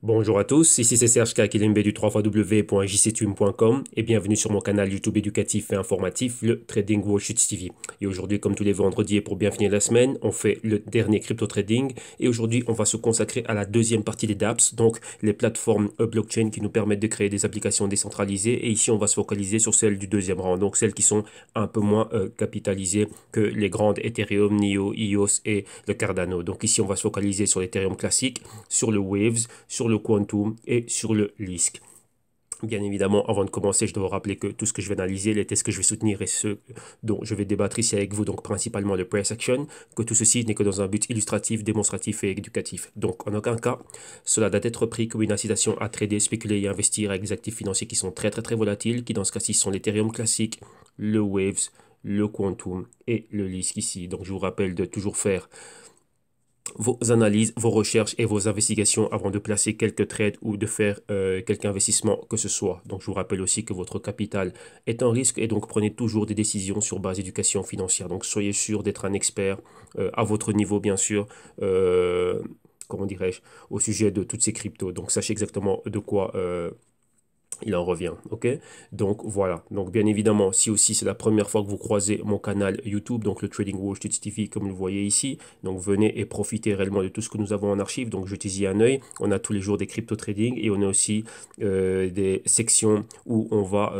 Bonjour à tous, ici c'est Serge Kakelembe du www.jctune.com et bienvenue sur mon canal YouTube éducatif et informatif, le Trading Wall Street TV. Et aujourd'hui, comme tous les vendredis et pour bien finir la semaine, on fait le dernier crypto trading et aujourd'hui, on va se consacrer à la deuxième partie des dApps, donc les plateformes blockchain qui nous permettent de créer des applications décentralisées. Et ici, on va se focaliser sur celles du deuxième rang, donc celles qui sont un peu moins capitalisées que les grandes Ethereum, NIO, EOS et le Cardano. Donc ici, on va se focaliser sur l'Ethereum classique, sur le Waves, sur le Quantum et sur le Lisk. Bien évidemment, avant de commencer, je dois vous rappeler que tout ce que je vais analyser, les tests que je vais soutenir et ceux dont je vais débattre ici avec vous, donc principalement le price action, que tout ceci n'est que dans un but illustratif, démonstratif et éducatif. Donc en aucun cas, cela doit être pris comme une incitation à trader, spéculer et investir avec des actifs financiers qui sont très volatiles, qui dans ce cas-ci sont l'Ethereum classique, le Waves, le Quantum et le Lisk ici. Donc je vous rappelle de toujours faire vos analyses, vos recherches et vos investigations avant de placer quelques trades ou de faire quelque investissement que ce soit. Donc, je vous rappelle aussi que votre capital est un risque et donc prenez toujours des décisions sur base d'éducation financière. Donc, soyez sûr d'être un expert à votre niveau, bien sûr. Comment dirais-je, au sujet de toutes ces cryptos. Donc, sachez exactement de quoi il en revient, ok? Donc voilà, donc bien évidemment, si aussi c'est la première fois que vous croisez mon canal YouTube, donc le Trading Wall Street TV comme vous le voyez ici, donc venez et profitez réellement de tout ce que nous avons en archive, donc jetez-y un œil, on a tous les jours des crypto trading et on a aussi des sections où on va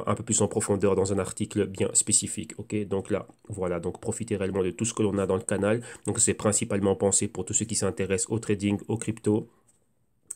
un peu plus en profondeur dans un article bien spécifique, ok? Donc là, voilà, donc profitez réellement de tout ce que l'on a dans le canal, donc c'est principalement pensé pour tous ceux qui s'intéressent au trading, au crypto,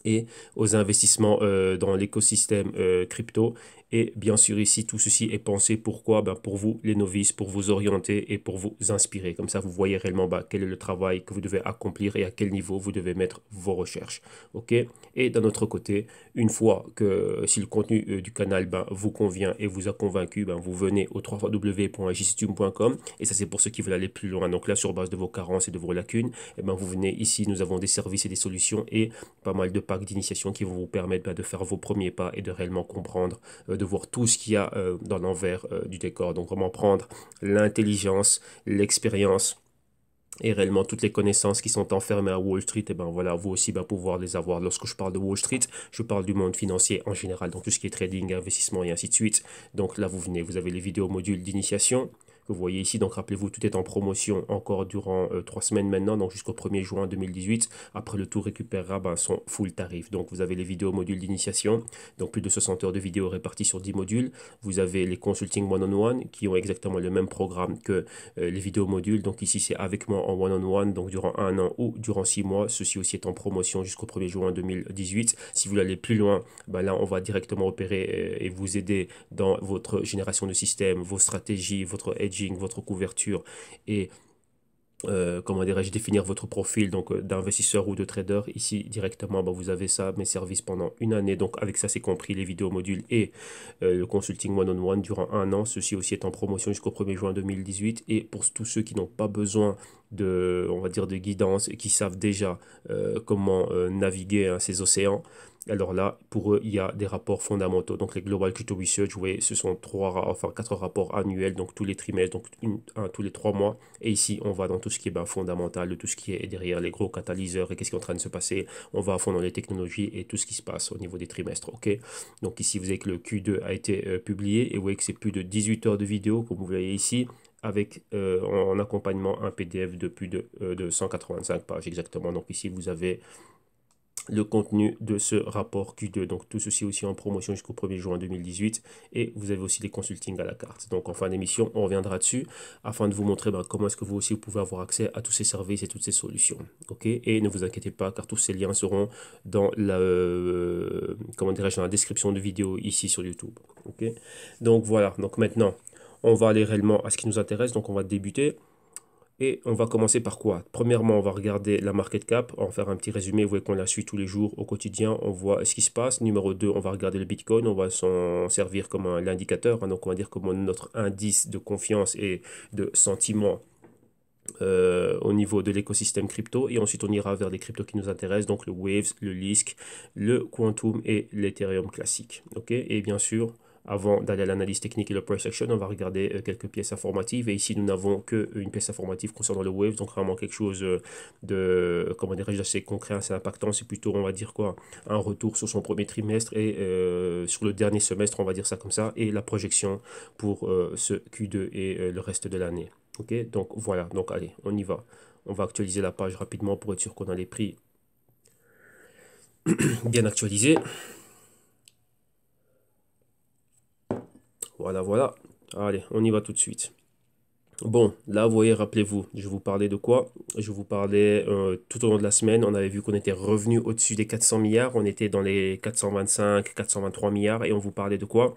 et aux investissements dans l'écosystème crypto. Et bien sûr, ici, tout ceci est pensé pourquoi? Ben, pour vous, les novices, pour vous orienter et pour vous inspirer. Comme ça, vous voyez réellement ben, quel est le travail que vous devez accomplir et à quel niveau vous devez mettre vos recherches. OK? Et d'un autre côté, une fois que si le contenu du canal ben, vous convient et vous a convaincu, ben, vous venez au www.jctune.com et ça, c'est pour ceux qui veulent aller plus loin. Donc là, sur base de vos carences et de vos lacunes, et ben, vous venez ici, nous avons des services et des solutions et pas mal de packs d'initiation qui vont vous permettre de faire vos premiers pas et de réellement comprendre, de voir tout ce qu'il y a dans l'envers du décor. Donc vraiment prendre l'intelligence, l'expérience et réellement toutes les connaissances qui sont enfermées à Wall Street, et ben voilà, vous aussi ben, pouvoir les avoir. Lorsque je parle de Wall Street, je parle du monde financier en général, donc tout ce qui est trading, investissement et ainsi de suite. Donc là, vous venez, vous avez les vidéos modules d'initiation que vous voyez ici. Donc rappelez-vous, tout est en promotion encore durant 3 semaines maintenant, donc jusqu'au 1er juin 2018. Après, le tout récupérera ben, son full tarif. Donc vous avez les vidéos modules d'initiation, donc plus de 60 heures de vidéos réparties sur 10 modules. Vous avez les consulting one-on-one qui ont exactement le même programme que les vidéos modules. Donc ici, c'est avec moi en one-on-one, donc durant un an ou durant 6 mois. Ceci aussi est en promotion jusqu'au 1er juin 2018. Si vous voulez aller plus loin, ben là, on va directement opérer et vous aider dans votre génération de système, vos stratégies, votre hedging, votre couverture et comment dirais-je, définir votre profil donc d'investisseur ou de trader. Ici, directement, bah, vous avez ça, mes services pendant une année. Donc, avec ça, c'est compris les vidéos modules et le consulting one-on-one durant un an. Ceci aussi est en promotion jusqu'au 1er juin 2018. Et pour tous ceux qui n'ont pas besoin de, on va dire, de guidance et qui savent déjà comment naviguer hein, ces océans, alors là, pour eux, il y a des rapports fondamentaux. Donc, les Global Crypto Research, vous voyez, ce sont enfin, 4 rapports annuels, donc tous les trimestres, donc un tous les 3 mois. Et ici, on va dans tout ce qui est ben, fondamental, de tout ce qui est derrière les gros catalyseurs et qu'est-ce qui est en train de se passer. On va à fond dans les technologies et tout ce qui se passe au niveau des trimestres. OK? Donc ici, vous voyez que le Q2 a été publié et vous voyez que c'est plus de 18 heures de vidéo, comme vous voyez ici, avec en accompagnement un PDF de plus de 185 pages exactement. Donc ici, vous avez le contenu de ce rapport Q2. Donc tout ceci aussi en promotion jusqu'au 1er juin 2018 et vous avez aussi les consultings à la carte. Donc en fin d'émission, on reviendra dessus afin de vous montrer ben, comment est-ce que vous aussi vous pouvez avoir accès à tous ces services et toutes ces solutions. OK? Et ne vous inquiétez pas car tous ces liens seront dans la comment dirais-je dans la description de vidéo ici sur YouTube. OK? Donc voilà, donc maintenant on va aller réellement à ce qui nous intéresse. Donc on va débuter. Et on va commencer par quoi? Premièrement, on va regarder la market cap, on va faire un petit résumé, vous voyez qu'on la suit tous les jours au quotidien, on voit ce qui se passe. Numéro 2, on va regarder le Bitcoin, on va s'en servir comme un l'indicateur, hein, donc on va dire comme notre indice de confiance et de sentiment au niveau de l'écosystème crypto. Et ensuite, on ira vers les cryptos qui nous intéressent, donc le Waves, le Lisk, le Quantum et l'Ethereum classique. Ok. Et bien sûr, avant d'aller à l'analyse technique et le price action, on va regarder quelques pièces informatives. Et ici, nous n'avons qu'une pièce informative concernant le Wave, donc vraiment quelque chose de, comment dirais-je, assez concret, assez impactant. C'est plutôt, on va dire quoi, un retour sur son premier trimestre et sur le dernier semestre, on va dire ça comme ça, et la projection pour ce Q2 et le reste de l'année. Ok, donc voilà, donc allez, on y va. On va actualiser la page rapidement pour être sûr qu'on a les prix bien actualisés. Voilà, voilà. Allez, on y va tout de suite. Bon, là, vous voyez, rappelez-vous, je vous parlais de quoi? Je vous parlais tout au long de la semaine, on avait vu qu'on était revenu au-dessus des 400 milliards, on était dans les 425, 423 milliards, et on vous parlait de quoi?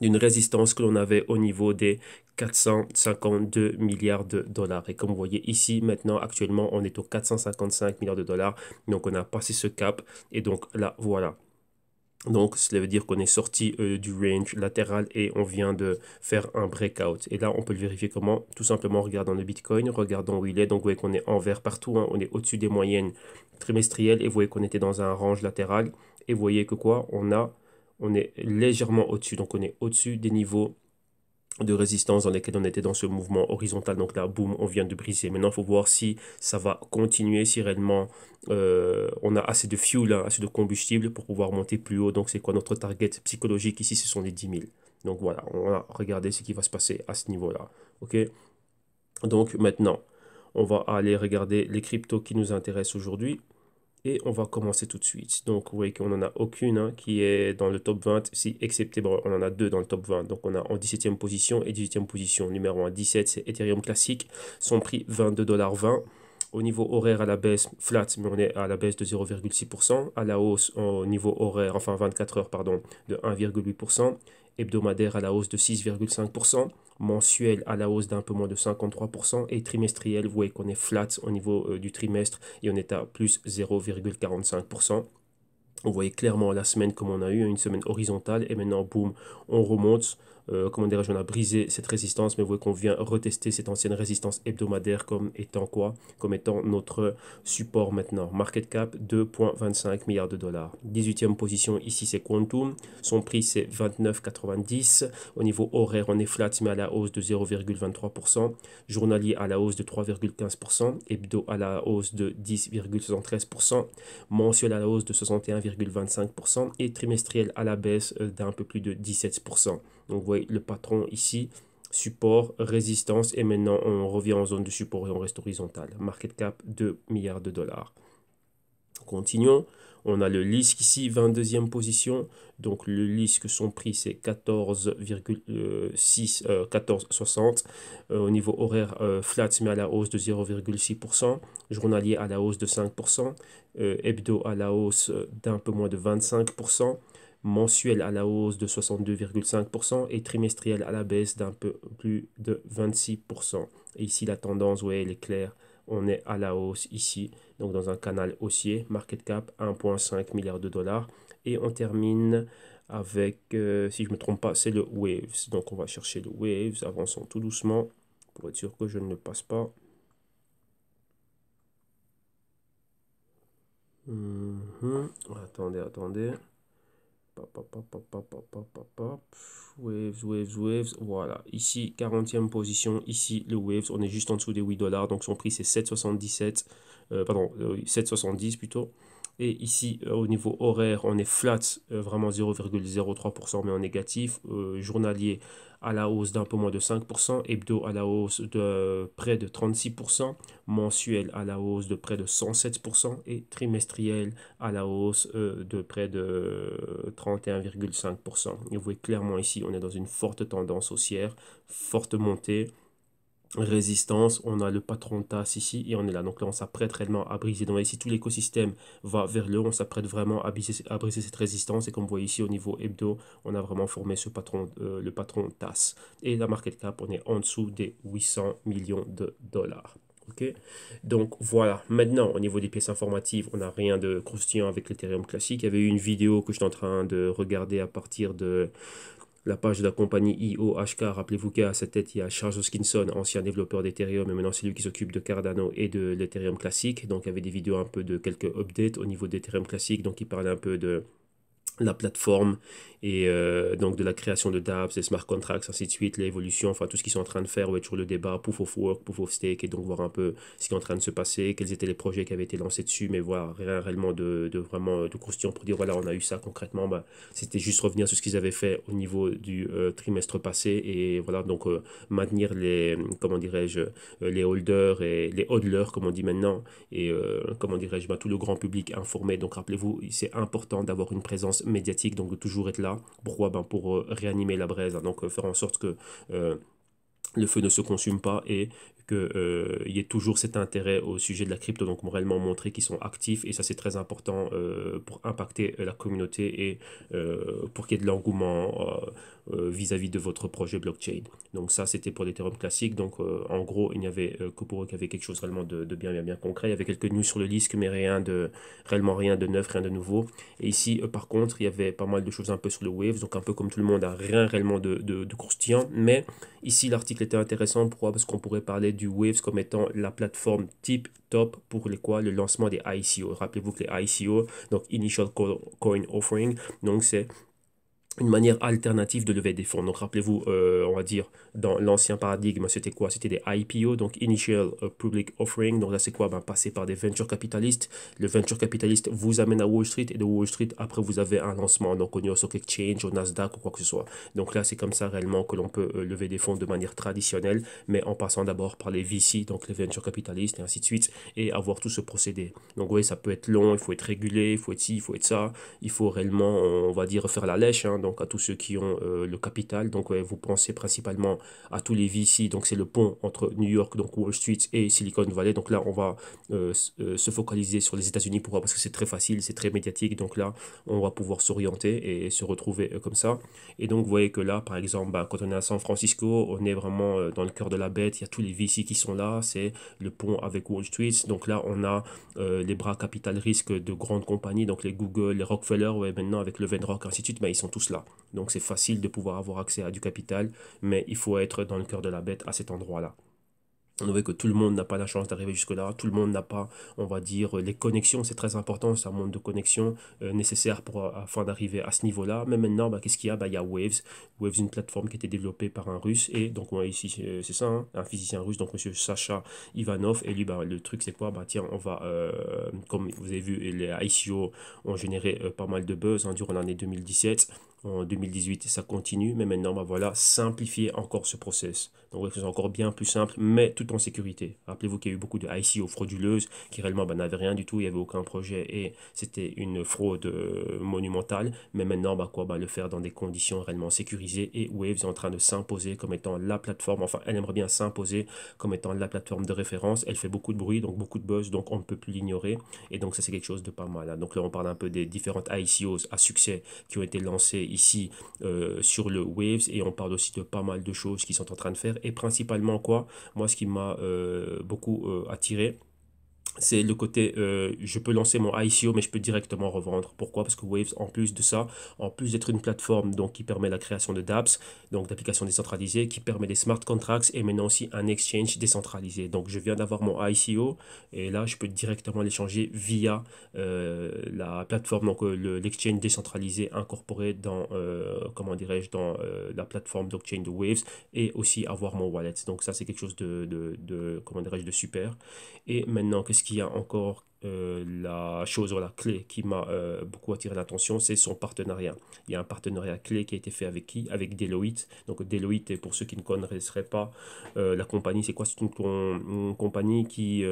D'une résistance que l'on avait au niveau des 452 milliards de dollars. Et comme vous voyez ici, maintenant, actuellement, on est aux 455 milliards de dollars, donc on a passé ce cap, et donc là, voilà. Donc, cela veut dire qu'on est sorti du range latéral et on vient de faire un breakout. Et là, on peut le vérifier comment? Tout simplement en regardant le Bitcoin, regardant où il est. Donc, vous voyez qu'on est en vert partout, hein. On est au-dessus des moyennes trimestrielles et vous voyez qu'on était dans un range latéral. Et vous voyez que quoi? On est légèrement au-dessus. Donc, on est au-dessus des niveaux de résistance dans lesquels on était dans ce mouvement horizontal. Donc là, boum, on vient de briser. Maintenant, il faut voir si ça va continuer, si réellement on a assez de fuel, hein, assez de combustible pour pouvoir monter plus haut. Donc, c'est quoi notre target psychologique ici? Ce sont les 10 000. Donc voilà, on va regarder ce qui va se passer à ce niveau-là. OK? Donc maintenant, on va aller regarder les cryptos qui nous intéressent aujourd'hui. Et on va commencer tout de suite. Donc, vous voyez qu'on n'en a aucune hein, qui est dans le top 20, si, excepté, bon, on en a deux dans le top 20. Donc, on a en 17e position et 18e position. Numéro 1, 17, c'est Ethereum classique. Son prix, 22,20 $. Au niveau horaire, à la baisse, flat, mais on est à la baisse de 0,6%. À la hausse, au niveau horaire, enfin 24 heures, pardon, de 1,8%. Hebdomadaire à la hausse de 6,5%. Mensuel à la hausse d'un peu moins de 53%. Et trimestriel, vous voyez qu'on est flat au niveau du trimestre et on est à plus 0,45%. On voyait clairement la semaine comme on a eu, une semaine horizontale, et maintenant, boum, on remonte. Comment dirais-je, on a brisé cette résistance, mais vous voyez qu'on vient retester cette ancienne résistance hebdomadaire comme étant quoi? Comme étant notre support maintenant. Market cap, 2,25 milliards de dollars. 18e position, ici c'est Quantum. Son prix c'est 29,90. Au niveau horaire, on est flat, mais à la hausse de 0,23%. Journalier à la hausse de 3,15%. Hebdo à la hausse de 10,73%. Mensuel à la hausse de 61,25% et trimestriel à la baisse d'un peu plus de 17%. Donc vous voyez le patron ici, support, résistance et maintenant on revient en zone de support et on reste horizontal. Market cap 2 milliards de dollars. Continuons. On a le LISC ici, 22e position. Donc le LISC, son prix c'est 14,60. Au niveau horaire, flat mais à la hausse de 0,6%. Journalier à la hausse de 5%. Hebdo à la hausse d'un peu moins de 25%. Mensuel à la hausse de 62,5% et trimestriel à la baisse d'un peu plus de 26%. Et ici la tendance, vous voyez, elle est claire. On est à la hausse ici, donc dans un canal haussier, market cap 1,5 milliard de dollars. Et on termine avec, si je ne me trompe pas, c'est le Waves. Donc on va chercher le Waves, avançons tout doucement pour être sûr que je ne le passe pas. Attendez, attendez. Waves, waves, waves. Voilà. Ici, 40e position. Ici, le Waves. On est juste en dessous des 8 $. Donc, son prix, c'est 7,77. Pardon, 7,70 plutôt. Et ici, au niveau horaire, on est flat, vraiment 0,03%, mais en négatif. Journalier à la hausse d'un peu moins de 5%. Hebdo à la hausse de près de 36%. Mensuel à la hausse de près de 107%. Et trimestriel à la hausse de près de 31,5%. Et vous voyez clairement ici, on est dans une forte tendance haussière, forte montée. Résistance, on a le patron de tasse ici et on est là. Donc là, on s'apprête réellement à briser. Donc ici, tout l'écosystème va vers le haut. On s'apprête vraiment à briser cette résistance. Et comme vous voyez ici, au niveau hebdo, on a vraiment formé ce patron, le patron tasse. Et la market cap, on est en dessous des 800 millions de dollars. Ok, donc voilà. Maintenant, au niveau des pièces informatives, on n'a rien de croustillant avec l'Ethereum classique. Il y avait eu une vidéo que j'étais en train de regarder à partir de la page de la compagnie IOHK. Rappelez-vous qu'à sa tête, il y a Charles Hoskinson, ancien développeur d'Ethereum, et maintenant c'est lui qui s'occupe de Cardano et de l'Ethereum classique. Donc il y avait des vidéos un peu de quelques updates au niveau d'Ethereum classique. Donc il parlait un peu de la plateforme et donc de la création de dApps, des smart contracts, ainsi de suite, l'évolution, enfin tout ce qu'ils sont en train de faire, ouais, toujours le débat, proof of work, proof of stake, et donc voir un peu ce qui est en train de se passer, quels étaient les projets qui avaient été lancés dessus, mais voilà, rien réellement de vraiment de croustillant pour dire voilà, on a eu ça concrètement, bah, c'était juste revenir sur ce qu'ils avaient fait au niveau du trimestre passé, et voilà, donc maintenir les, comment dirais-je, les holders et les hodlers, comme on dit maintenant, et comment dirais-je, bah, tout le grand public informé. Donc rappelez-vous, c'est important d'avoir une présence médiatique, donc de toujours être là. Pourquoi? Ben, pour réanimer la braise, hein. Donc faire en sorte que le feu ne se consume pas et qu'il y ait toujours cet intérêt au sujet de la crypto, donc réellement montrer qu'ils sont actifs, et ça c'est très important pour impacter la communauté et pour qu'il y ait de l'engouement vis-à-vis de votre projet blockchain. Donc ça c'était pour l'Ethereum classique, donc en gros il n'y avait que pour eux qu'il y avait quelque chose réellement de bien, bien, bien concret, il y avait quelques news sur le disque mais réellement rien de neuf, rien de nouveau. Et ici par contre il y avait pas mal de choses un peu sur le Waves, donc un peu comme tout le monde, hein, rien réellement de croustillant, mais ici, l'article était intéressant. Pourquoi? Parce qu'on pourrait parler du Waves comme étant la plateforme type top pour le lancement des ICO. Rappelez-vous que les ICO, donc Initial Coin Offering, donc c'est une manière alternative de lever des fonds. Donc rappelez-vous, on va dire, dans l'ancien paradigme, c'était quoi? C'était des IPO, donc Initial Public Offering. Donc là, c'est quoi? Ben, passer par des venture capitalistes. Le venture capitaliste vous amène à Wall Street, et de Wall Street, après, vous avez un lancement, donc au New York Stock Exchange, au Nasdaq ou quoi que ce soit. Donc là, c'est comme ça réellement que l'on peut lever des fonds de manière traditionnelle, mais en passant d'abord par les VC, donc les venture capitalistes, et ainsi de suite, et avoir tout ce procédé. Donc oui, ça peut être long, il faut être régulé, il faut être ci, il faut être ça, il faut réellement, on va dire, faire la lèche, hein, donc à tous ceux qui ont le capital. Donc ouais, vous pensez principalement à tous les VC, donc c'est le pont entre New York, donc Wall Street, et Silicon Valley. Donc là, on va se focaliser sur les États-Unis. Pourquoi? Parce que c'est très facile, c'est très médiatique. Donc là, on va pouvoir s'orienter et se retrouver comme ça. Et donc, vous voyez que là, par exemple, bah, quand on est à San Francisco, on est vraiment dans le cœur de la bête. Il y a tous les VC qui sont là. C'est le pont avec Wall Street. Donc là, on a les bras capital risque de grandes compagnies, donc les Google, les Rockefeller, ouais, maintenant avec le Venrock, ainsi de suite, bah, ils sont tous là. Donc c'est facile de pouvoir avoir accès à du capital, mais il faut être dans le cœur de la bête à cet endroit-là. On voit que tout le monde n'a pas la chance d'arriver jusque-là, tout le monde n'a pas, on va dire, les connexions, c'est très important, c'est un monde de connexions nécessaires afin d'arriver à ce niveau-là. Mais maintenant, bah, qu'est-ce qu'il y a? Bah, il y a Waves. Waves, une plateforme qui a été développée par un Russe, et donc moi ici, c'est ça, hein, un physicien russe, donc monsieur Sacha Ivanov, et lui, bah, le truc c'est quoi? Bah tiens, on va, comme vous avez vu, les ICO ont généré pas mal de buzz, hein, durant l'année 2017. En 2018, ça continue, mais maintenant, bah voilà, simplifier encore ce process. Donc, c'est encore bien plus simple, mais tout en sécurité. Rappelez-vous qu'il y a eu beaucoup de ICO frauduleuses qui réellement bah, n'avaient rien du tout, il n'y avait aucun projet et c'était une fraude monumentale. Mais maintenant, bah, quoi, bah, le faire dans des conditions réellement sécurisées, et Waves est en train de s'imposer comme étant la plateforme, enfin, elle aimerait bien s'imposer comme étant la plateforme de référence. Elle fait beaucoup de bruit, donc beaucoup de buzz, donc on ne peut plus l'ignorer. Et donc, ça, c'est quelque chose de pas mal, hein. Donc là, on parle un peu des différentes ICOs à succès qui ont été lancées ici sur le Waves, et on parle aussi de pas mal de choses qui sont en train de faire, et principalement quoi, moi ce qui m'a beaucoup attiré, c'est le côté, je peux lancer mon ICO, mais je peux directement revendre. Pourquoi? Parce que Waves, en plus de ça, en plus d'être une plateforme donc, qui permet la création de dApps, donc d'applications décentralisées, qui permet des smart contracts, et maintenant aussi un exchange décentralisé. Donc je viens d'avoir mon ICO, et là je peux directement l'échanger via la plateforme, donc l'exchange décentralisé incorporé dans, comment dirais-je, dans la plateforme blockchain de Waves, et aussi avoir mon wallet. Donc ça c'est quelque chose comment dirais-je, de super. Et maintenant, qu'est-ce qu'il y a encore? La chose, voilà, clé qui m'a beaucoup attiré l'attention, c'est son partenariat. Il y a un partenariat clé qui a été fait avec qui? Avec Deloitte. Donc Deloitte, pour ceux qui ne connaisseraient pas la compagnie, c'est quoi? C'est une compagnie qui,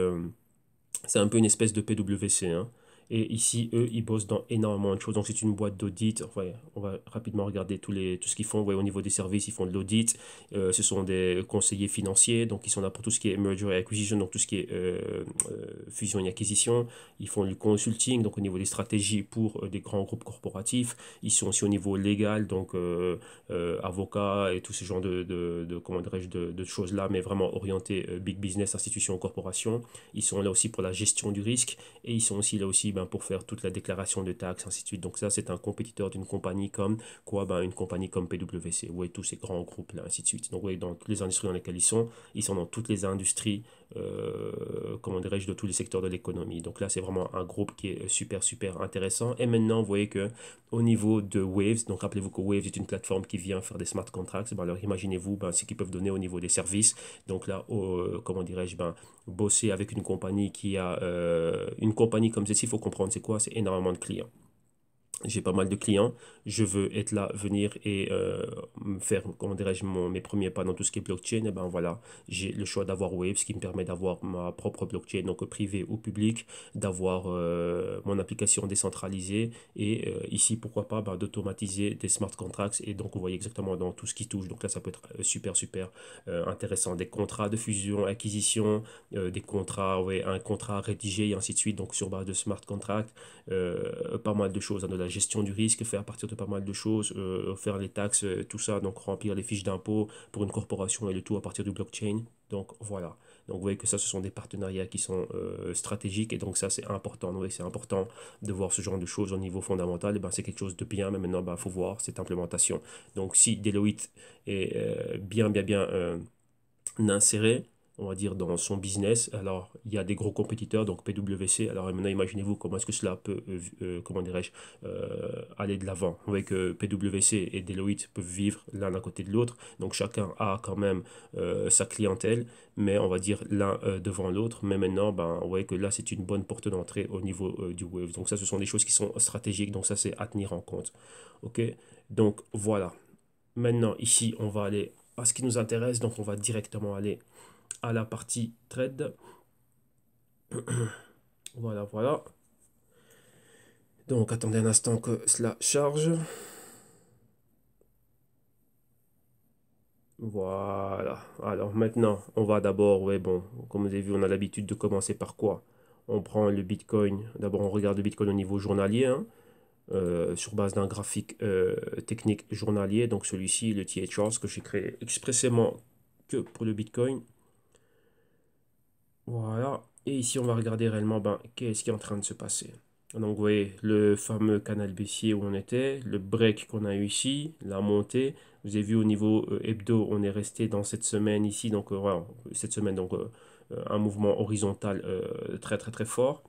c'est un peu une espèce de PwC, hein. Et ici, eux, ils bossent dans énormément de choses. Donc, c'est une boîte d'audit. Enfin, on va rapidement regarder tout ce qu'ils font. Ouais, au niveau des services, ils font de l'audit. Ce sont des conseillers financiers. Donc, ils sont là pour tout ce qui est merger et acquisition, donc tout ce qui est fusion et acquisition. Ils font du consulting, donc au niveau des stratégies pour des grands groupes corporatifs. Ils sont aussi au niveau légal, donc avocats et tout ce genre comment dirais-je, de choses-là, mais vraiment orientés big business, institutions, corporations. Ils sont là aussi pour la gestion du risque, et ils sont aussi là aussi ben, pour faire toute la déclaration de taxes, ainsi de suite. Donc ça, c'est un compétiteur d'une compagnie comme quoi? Ben, une compagnie comme PwC, ouais, tous ces grands groupes là, ainsi de suite. Donc ouais, dans toutes les industries dans lesquelles ils sont dans toutes les industries comment dirais-je, de tous les secteurs de l'économie. Donc là, c'est vraiment un groupe qui est super intéressant. Et maintenant, vous voyez que au niveau de Waves, donc rappelez-vous que Waves est une plateforme qui vient faire des smart contracts. Ben, alors imaginez-vous ce qu'ils peuvent donner au niveau des services. Donc là, comment dirais-je, bosser avec une compagnie qui a une compagnie comme celle-ci, il faut comprendre c'est quoi, c'est énormément de clients. J'ai pas mal de clients, je veux être là, venir et me faire, comment dirais-je, mes premiers pas dans tout ce qui est blockchain. Et ben voilà, j'ai le choix d'avoir Wave, ce qui me permet d'avoir ma propre blockchain, donc privée ou publique, d'avoir mon application décentralisée et ici, pourquoi pas, d'automatiser des smart contracts. Et donc, vous voyez exactement dans tout ce qui touche. Donc là, ça peut être super intéressant. Des contrats de fusion, acquisition, des contrats, ouais, un contrat rédigé et ainsi de suite, donc sur base de smart contracts. Pas mal de choses, hein, de la gestion du risque, faire à partir de pas mal de choses, faire les taxes, tout ça, donc remplir les fiches d'impôt pour une corporation et le tout à partir du blockchain. Donc voilà. Donc vous voyez que ça, ce sont des partenariats qui sont stratégiques et donc ça, c'est important. Oui, c'est important de voir ce genre de choses au niveau fondamental. Et ben, c'est quelque chose de bien, mais maintenant, il faut voir cette implémentation. Donc si Deloitte est bien inséré, on va dire, dans son business. Alors, il y a des gros compétiteurs, donc PwC. Alors, maintenant, imaginez-vous comment est-ce que cela peut, comment dirais-je, aller de l'avant. Vous voyez que PwC et Deloitte peuvent vivre l'un à côté de l'autre. Donc, chacun a quand même sa clientèle, mais on va dire l'un devant l'autre. Mais maintenant, vous voyez que là, c'est une bonne porte d'entrée au niveau du web. Donc, ça, ce sont des choses qui sont stratégiques. Donc, ça, c'est à tenir en compte. OK? Donc, voilà. Maintenant, ici, on va aller à ce qui nous intéresse. Donc, on va directement aller à la partie trade. Voilà. Donc, attendez un instant que cela charge. Voilà. Alors, maintenant, on va d'abord, ouais, bon, comme vous avez vu, on a l'habitude de commencer par quoi? On prend le Bitcoin. D'abord, on regarde le Bitcoin au niveau journalier, hein, sur base d'un graphique technique journalier. Donc, celui-ci, le THR, que j'ai créé expressément que pour le Bitcoin. Voilà. Et ici, on va regarder réellement qu'est-ce qui est en train de se passer. Donc, vous voyez le fameux canal baissier où on était, le break qu'on a eu ici, la montée. Vous avez vu au niveau hebdo, on est resté dans cette semaine ici. Donc, voilà, cette semaine, donc un mouvement horizontal très fort.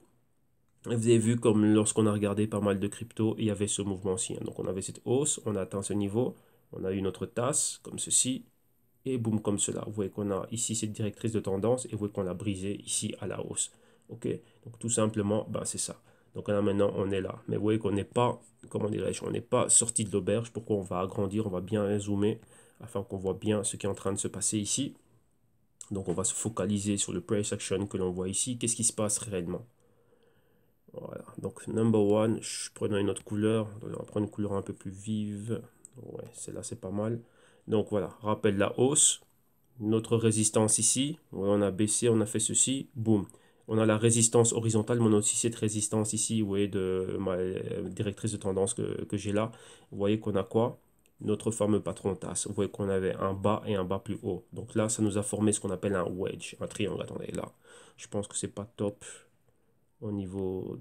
Et vous avez vu comme lorsqu'on a regardé pas mal de crypto, il y avait ce mouvement-ci, hein. Donc, on avait cette hausse, on a atteint ce niveau, on a eu notre tasse comme ceci et boum, comme cela. Vous voyez qu'on a ici cette directrice de tendance et vous voyez qu'on l'a brisé ici à la hausse. Ok, donc tout simplement, c'est ça. Donc là maintenant, on est là. Mais vous voyez qu'on n'est pas, comment dirais-je, on n'est pas sorti de l'auberge. Pourquoi on va agrandir, on va bien zoomer afin qu'on voit bien ce qui est en train de se passer ici. Donc on va se focaliser sur le price action que l'on voit ici. Qu'est-ce qui se passe réellement? Voilà, donc number one, je prends une autre couleur. On va prendre une couleur un peu plus vive. Ouais, celle-là c'est pas mal. Donc voilà, rappel la hausse. Notre résistance ici, on a baissé, on a fait ceci, boum. On a la résistance horizontale, mais on a aussi cette résistance ici, vous voyez, de ma directrice de tendance que j'ai là. Vous voyez qu'on a quoi? Notre fameux patron tasse. Vous voyez qu'on avait un bas et un bas plus haut. Donc là, ça nous a formé ce qu'on appelle un wedge, un triangle. Attendez, là, je pense que c'est pas top au niveau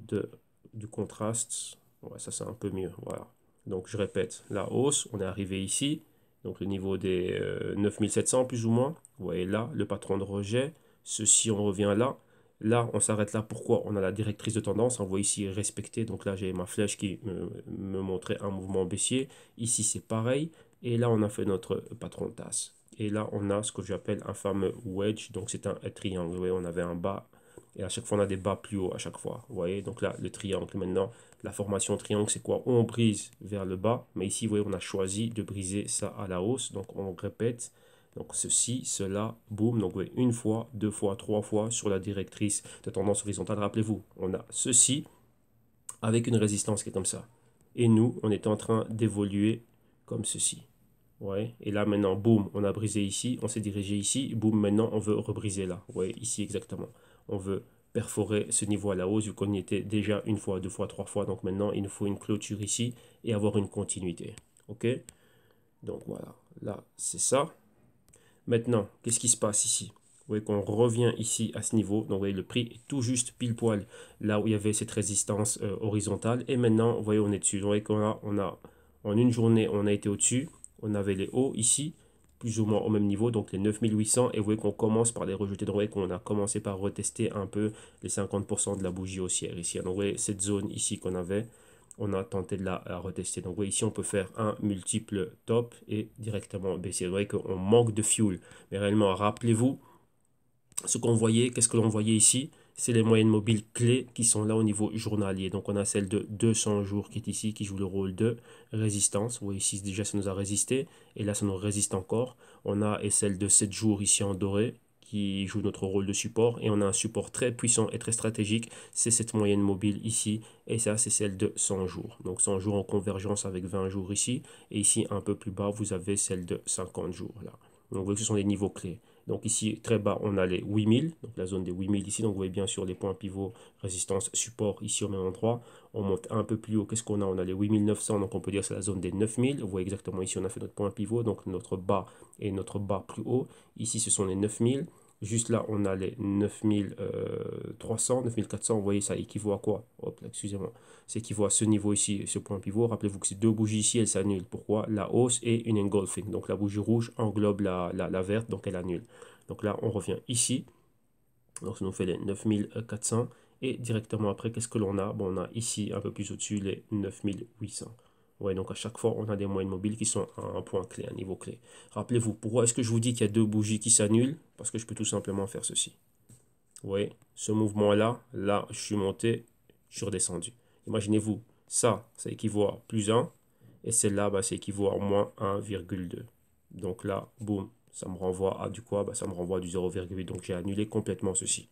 du contraste. Ouais, ça c'est un peu mieux, voilà. Donc je répète, la hausse, on est arrivé ici. Donc le niveau des 9700 plus ou moins. Vous voyez là, le patron de rejet. Ceci, on revient là. Là, on s'arrête là. Pourquoi? On a la directrice de tendance. On voit ici respecter. Donc là, j'ai ma flèche qui me montrait un mouvement baissier. Ici, c'est pareil. Et là, on a fait notre patron de tasse. Et là, on a ce que j'appelle un fameux wedge. Donc c'est un triangle. Vous voyez, on avait un bas. Et à chaque fois, on a des bas plus hauts à chaque fois. Vous voyez, donc là, le triangle maintenant. La formation triangle, c'est quoi? On brise vers le bas, mais ici, vous voyez, on a choisi de briser ça à la hausse. Donc, on répète. Donc, ceci, cela, boum. Donc, vous voyez, une fois, deux fois, trois fois sur la directrice de tendance horizontale. Rappelez-vous, on a ceci avec une résistance qui est comme ça. Et nous, on est en train d'évoluer comme ceci. Ouais. Et là, maintenant, boum, on a brisé ici, on s'est dirigé ici. Boum, maintenant, on veut rebriser là. Ouais, ici exactement. On veut perforer ce niveau à la hausse, vu qu'on y était déjà une fois, deux fois, trois fois. Donc maintenant, il nous faut une clôture ici et avoir une continuité. OK? Donc voilà, là, c'est ça. Maintenant, qu'est-ce qui se passe ici? Vous voyez qu'on revient ici à ce niveau. Donc vous voyez, le prix est tout juste pile poil là où il y avait cette résistance horizontale. Et maintenant, vous voyez, on est dessus. Vous voyez qu'on a, en une journée, on a été au-dessus. On avait les hauts ici. plus ou moins au même niveau, donc les 9800, et vous voyez qu'on commence par les rejeter. Donc vous voyez qu'on a commencé par retester un peu les 50% de la bougie haussière ici. Donc vous voyez cette zone ici qu'on avait, on a tenté de la retester. Donc vous voyez ici on peut faire un multiple top et directement baisser. Vous voyez qu'on manque de fuel, mais réellement rappelez-vous ce qu'on voyait, qu'est-ce que l'on voyait ici, c'est les moyennes mobiles clés qui sont là au niveau journalier. Donc on a celle de 200 jours qui est ici, qui joue le rôle de résistance. Vous voyez ici déjà ça nous a résisté, et là ça nous résiste encore. On a et celle de 7 jours ici en doré, qui joue notre rôle de support, et on a un support très puissant et très stratégique, c'est cette moyenne mobile ici, et ça c'est celle de 100 jours. Donc 100 jours en convergence avec 20 jours ici, et ici un peu plus bas vous avez celle de 50 jours là. Donc vous voyez que ce sont des niveaux clés. Donc ici, très bas, on a les 8000, donc la zone des 8000 ici. Donc vous voyez bien sûr les points pivots, résistance, support ici au même endroit. On monte un peu plus haut, qu'est-ce qu'on a? On a les 8900, donc on peut dire que c'est la zone des 9000. Vous voyez exactement ici, on a fait notre point pivot, donc notre bas et notre bas plus haut. Ici, ce sont les 9000. Juste là, on a les 9300, 9400. Vous voyez, ça équivaut à quoi? Hop, excusez-moi. Ça équivaut à ce niveau ici, ce point pivot. Rappelez-vous que ces deux bougies ici, elles s'annulent. Pourquoi? La hausse et une engulfing. Donc la bougie rouge englobe la verte, donc elle annule. Donc là, on revient ici. Donc ça nous fait les 9400. Et directement après, qu'est-ce que l'on a? Bon, on a ici, un peu plus au-dessus, les 9800. Ouais, donc à chaque fois, on a des moyennes mobiles qui sont à un point clé, un niveau clé. Rappelez-vous, pourquoi est-ce que je vous dis qu'il y a deux bougies qui s'annulent? Parce que je peux tout simplement faire ceci. Vous voyez, ce mouvement-là, là, je suis monté, je suis redescendu. Imaginez-vous, ça équivaut à plus 1. Et celle-là, bah, ça équivaut à moins 1,2. Donc là, boum, ça me renvoie à du quoi? Bah, ça me renvoie à du 0,8. Donc j'ai annulé complètement ceci.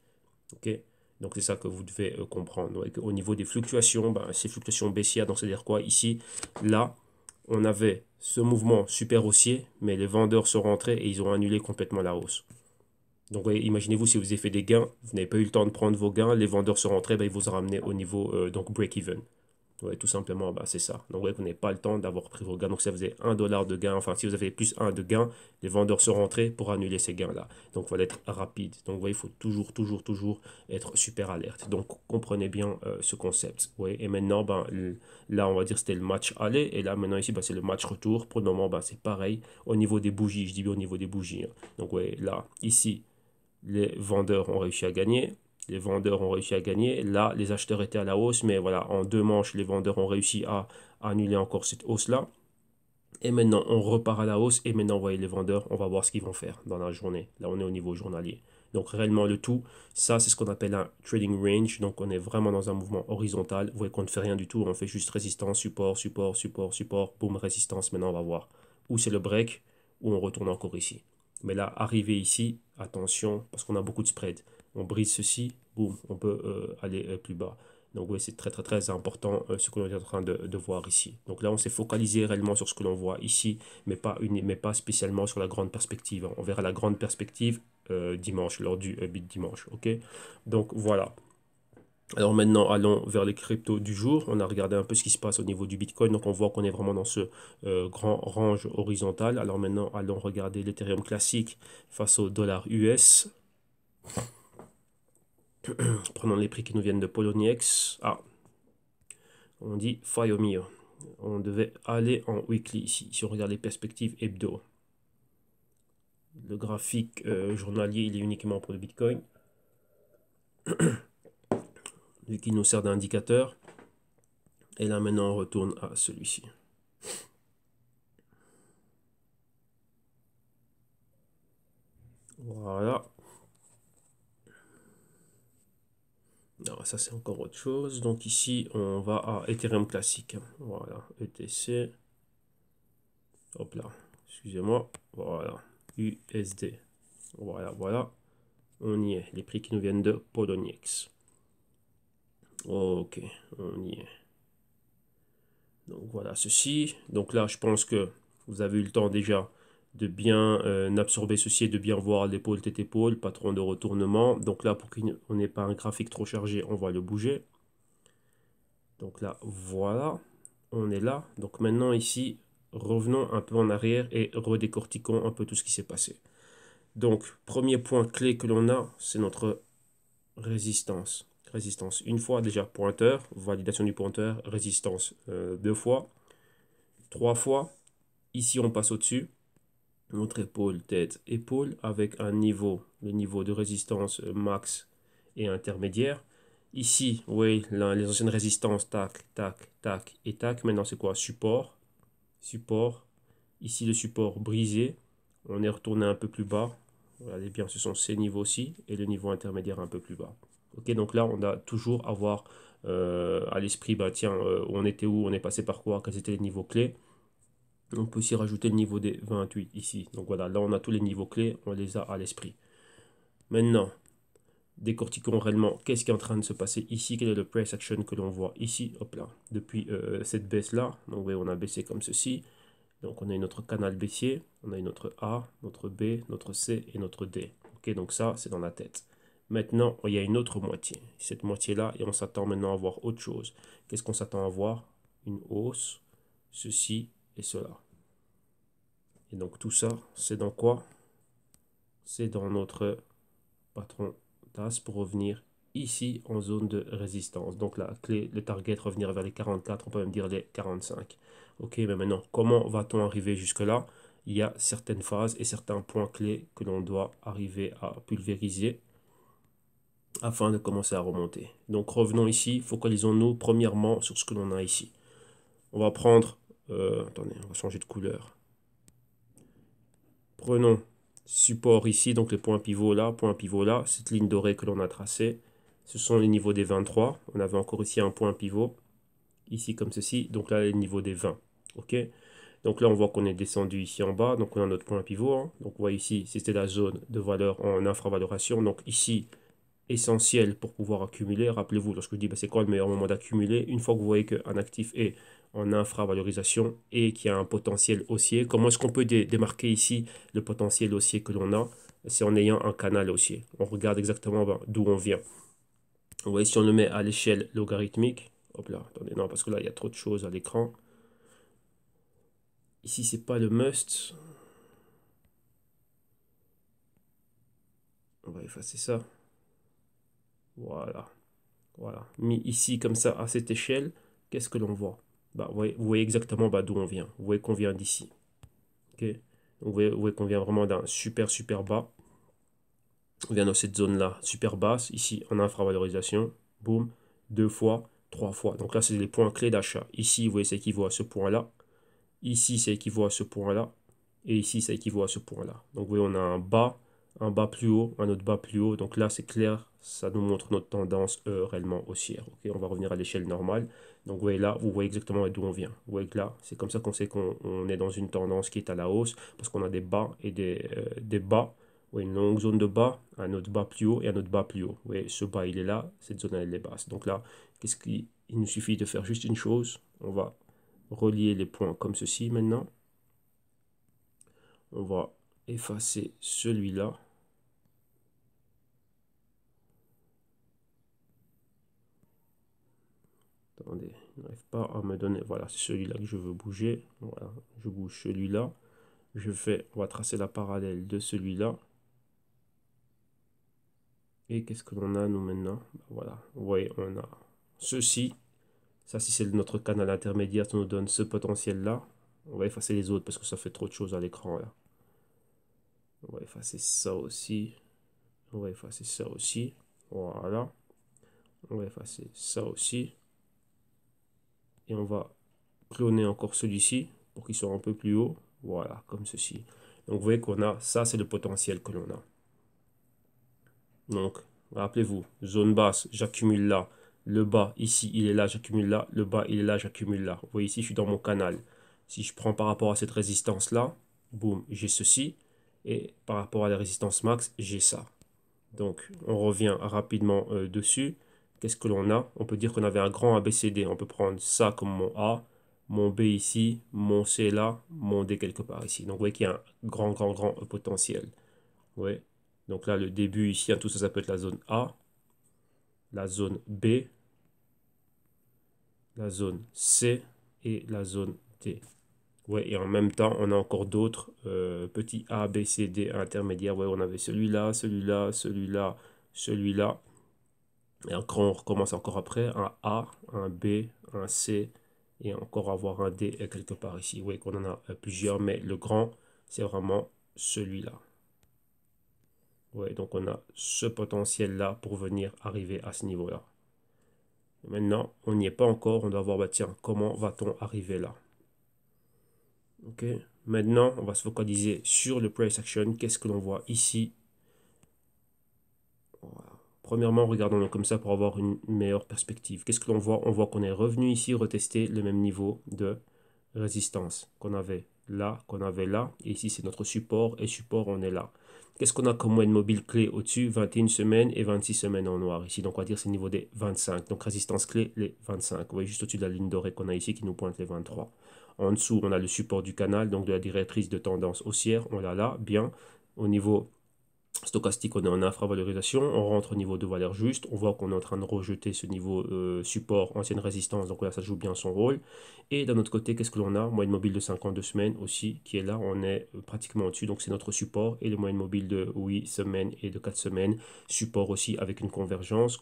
Ok? Donc c'est ça que vous devez comprendre. Ouais, au niveau des fluctuations, bah, ces fluctuations baissières, donc c'est-à-dire quoi? Ici, là, on avait ce mouvement super haussier, mais les vendeurs sont rentrés et ils ont annulé complètement la hausse. Donc imaginez-vous si vous avez fait des gains, vous n'avez pas eu le temps de prendre vos gains, les vendeurs sont rentrés, bah, ils vous ont ramené au niveau donc break-even. Ouais, tout simplement, bah, c'est ça. Donc, ouais, vous n'avez pas le temps d'avoir pris vos gains. Donc, si vous avez 1 $ de gain, enfin, si vous avez plus 1 de gain, les vendeurs sont rentrés pour annuler ces gains-là. Donc, il faut être rapide. Donc, vous voyez, il faut toujours être super alerte. Donc, comprenez bien ce concept. Ouais, et maintenant, ben, là, on va dire que c'était le match aller. Et là, maintenant, ici, ben, c'est le match retour. Pour le moment, ben, c'est pareil. Au niveau des bougies, je dis bien au niveau des bougies, hein. Donc, ouais, là, ici, les vendeurs ont réussi à gagner. Les vendeurs ont réussi à gagner. Là, les acheteurs étaient à la hausse, mais voilà, en deux manches, les vendeurs ont réussi à annuler encore cette hausse-là. Et maintenant, on repart à la hausse. Et maintenant, vous voyez, les vendeurs, on va voir ce qu'ils vont faire dans la journée. Là, on est au niveau journalier. Donc, réellement, le tout, ça, c'est ce qu'on appelle un trading range. Donc, on est vraiment dans un mouvement horizontal. Vous voyez qu'on ne fait rien du tout. On fait juste résistance, support, support, support, support. Boum, résistance. Maintenant, on va voir où c'est le break, où on retourne encore ici. Mais là, arrivé ici, attention, parce qu'on a beaucoup de spread. On brise ceci, boum, on peut aller plus bas. Donc oui, c'est très important ce que l'on est en train de voir ici. Donc là, on s'est focalisé réellement sur ce que l'on voit ici, mais pas spécialement sur la grande perspective. On verra la grande perspective dimanche, lors du bit dimanche. Ok. Donc voilà. Alors maintenant, allons vers les cryptos du jour. On a regardé un peu ce qui se passe au niveau du Bitcoin. Donc on voit qu'on est vraiment dans ce grand range horizontal. Alors maintenant, allons regarder l'Ethereum classique face au dollar US. Prenons les prix qui nous viennent de Poloniex. Ah, on dit Fire.me. On devait aller en weekly ici. Si on regarde les perspectives hebdo. Le graphique journalier, il est uniquement pour le Bitcoin. Lui qui nous sert d'indicateur. Et là maintenant, on retourne à celui-ci. Voilà. Non, ça c'est encore autre chose. Donc ici, on va à Ethereum classique. Voilà, ETC. Hop là, excusez-moi. Voilà, USD. Voilà. On y est. Les prix qui nous viennent de Poloniex. Ok, on y est. Donc voilà ceci. Donc là, je pense que vous avez eu le temps déjà de bien absorber ceci et de bien voir l'épaule tête épaule, patron de retournement. Donc là, pour qu'on n'ait pas un graphique trop chargé, on va le bouger. Donc là, voilà, on est là. Donc maintenant ici, revenons un peu en arrière et redécortiquons un peu tout ce qui s'est passé. Donc, premier point clé que l'on a, c'est notre résistance. Résistance une fois déjà, pointeur, validation du pointeur, résistance deux fois, trois fois. Ici, on passe au-dessus. notre épaule, tête, épaule, avec un niveau, le niveau de résistance max et intermédiaire. Ici, oui, les anciennes résistances, tac, tac, tac et tac. Maintenant, c'est quoi? Support, support. Ici, le support brisé. On est retourné un peu plus bas. Regardez bien, ce sont ces niveaux-ci et le niveau intermédiaire un peu plus bas. Ok, donc là, on a toujours avoir à l'esprit, bah tiens, on était où, on est passé par quoi, quels étaient les niveaux clés. On peut aussi rajouter le niveau des 28 ici. Donc voilà, là, on a tous les niveaux clés, on les a à l'esprit. Maintenant, décortiquons réellement qu'est-ce qui est en train de se passer ici, quel est le price action que l'on voit ici, hop là, depuis cette baisse-là. Donc oui, on a baissé comme ceci. Donc on a notre canal baissier, on a notre A, notre B, notre C et notre D. Ok, donc ça, c'est dans la tête. Maintenant, il y a une autre moitié. Cette moitié-là, et on s'attend maintenant à voir autre chose. Qu'est-ce qu'on s'attend à voir? Une hausse, ceci et cela. Et donc tout ça, c'est dans quoi? C'est dans notre patron tasse pour revenir ici en zone de résistance. Donc la clé, le target, revenir vers les 44, on peut même dire les 45. Ok, mais maintenant, comment va-t-on arriver jusque-là? Il y a certaines phases et certains points clés que l'on doit arriver à pulvériser afin de commencer à remonter. Donc revenons ici, focalisons-nous premièrement sur ce que l'on a ici. On va prendre, attendez, on va changer de couleur. Prenons support ici, donc les points pivots là, cette ligne dorée que l'on a tracée. Ce sont les niveaux des 23. On avait encore ici un point pivot, ici comme ceci. Donc là, les niveaux des 20. Ok. Donc là, on voit qu'on est descendu ici en bas. Donc on a notre point pivot. Hein. Donc vous voyez ici, c'était la zone de valeur en infravaloration. Donc ici, essentiel pour pouvoir accumuler. Rappelez-vous, lorsque je dis c'est quoi le meilleur moment d'accumuler, une fois que vous voyez qu'un actif est en infravalorisation et qu'il y a un potentiel haussier, comment est-ce qu'on peut démarquer ici le potentiel haussier que l'on a? C'est en ayant un canal haussier. On regarde exactement d'où on vient. Vous voyez, si on le met à l'échelle logarithmique, hop là, attendez, non, parce que là, il y a trop de choses à l'écran. Ici, c'est pas le must. On va effacer ça. Voilà. Voilà. Mis ici, comme ça, à cette échelle, qu'est-ce que l'on voit? Bah, vous voyez exactement d'où on vient. Vous voyez qu'on vient d'ici. Ok. Donc, vous voyez qu'on vient vraiment d'un super, super bas. On vient dans cette zone-là, super basse, ici en infravalorisation. Boum. 2 fois, 3 fois. Donc là, c'est les points clés d'achat. Ici, vous voyez, ça équivaut à ce point-là. Ici, ça équivaut à ce point-là. Et ici, ça équivaut à ce point-là. Donc, vous voyez, on a un bas plus haut, un autre bas plus haut. Donc là, c'est clair, ça nous montre notre tendance réellement haussière. Ok, on va revenir à l'échelle normale. Donc, vous voyez là, vous voyez exactement d'où on vient. Vous voyez que là, c'est comme ça qu'on sait qu'on est dans une tendance qui est à la hausse, parce qu'on a des bas et des bas. Vous voyez, une longue zone de bas, un autre bas plus haut et un autre bas plus haut. Vous voyez, ce bas, il est là, cette zone, elle est basse. Donc là, il nous suffit de faire juste une chose. On va relier les points comme ceci maintenant. On va effacer celui-là. Attendez, il n'arrive pas à me donner. Voilà, c'est celui-là que je veux bouger. Voilà, je bouge celui-là. On va tracer la parallèle de celui-là. Et qu'est-ce que l'on a nous maintenant? Voilà, vous voyez, on a ceci. Ça, si c'est notre canal intermédiaire, ça nous donne ce potentiel-là. On va effacer les autres parce que ça fait trop de choses à l'écran là. On va effacer ça aussi. On va effacer ça aussi. Voilà. On va effacer ça aussi. Et on va cloner encore celui-ci pour qu'il soit un peu plus haut. Voilà, comme ceci. Donc vous voyez qu'on a, ça c'est le potentiel que l'on a. Donc, rappelez-vous, zone basse, j'accumule là. Le bas, ici, il est là, j'accumule là. Le bas, il est là, j'accumule là. Vous voyez ici, je suis dans mon canal. Si je prends par rapport à cette résistance-là, boum, j'ai ceci. Et par rapport à la résistance max, j'ai ça. Donc, on revient rapidement dessus. Qu'est-ce que l'on a? On peut dire qu'on avait un grand ABCD. On peut prendre ça comme mon A, mon B ici, mon C là, mon D quelque part ici. Donc, vous voyez qu'il y a un grand, grand, grand potentiel. Ouais. Donc là, le début ici, hein, tout ça, ça peut être la zone A, la zone B, la zone C et la zone D. Ouais, et en même temps, on a encore d'autres petits A, B, C, D intermédiaires. Ouais, on avait celui-là, celui-là, celui-là, celui-là. Et encore, on recommence encore après, un A, un B, un C, et encore avoir un D quelque part ici. Vous voyez qu'on en a plusieurs, mais le grand, c'est vraiment celui-là. Ouais, donc on a ce potentiel-là pour venir arriver à ce niveau-là. Maintenant, on n'y est pas encore. On doit voir, bah, tiens, comment va-t-on arriver là? Ok. Maintenant, on va se focaliser sur le price action. Qu'est-ce que l'on voit ici? Voilà. Premièrement, regardons-le comme ça pour avoir une meilleure perspective. Qu'est-ce que l'on voit? On voit qu'on est revenu ici retester le même niveau de résistance qu'on avait là, qu'on avait là. Et ici, c'est notre support. Et support, on est là. Qu'est-ce qu'on a comme moyenne mobile clé au-dessus? 21 semaines et 26 semaines en noir ici. Donc, on va dire c'est le niveau des 25. Donc, résistance clé, les 25. Vous voyez juste au-dessus de la ligne dorée qu'on a ici qui nous pointe les 23. En dessous, on a le support du canal, donc de la directrice de tendance haussière. On l'a là, bien. Au niveau stochastique, on est en infravalorisation, on rentre au niveau de valeur juste, on voit qu'on est en train de rejeter ce niveau support, ancienne résistance, donc là ça joue bien son rôle. Et d'un autre côté, qu'est-ce que l'on a? Moyenne mobile de 52 semaines aussi, qui est là, on est pratiquement au-dessus, donc c'est notre support, et le moyenne mobile de 8 semaines et de 4 semaines, support aussi avec une convergence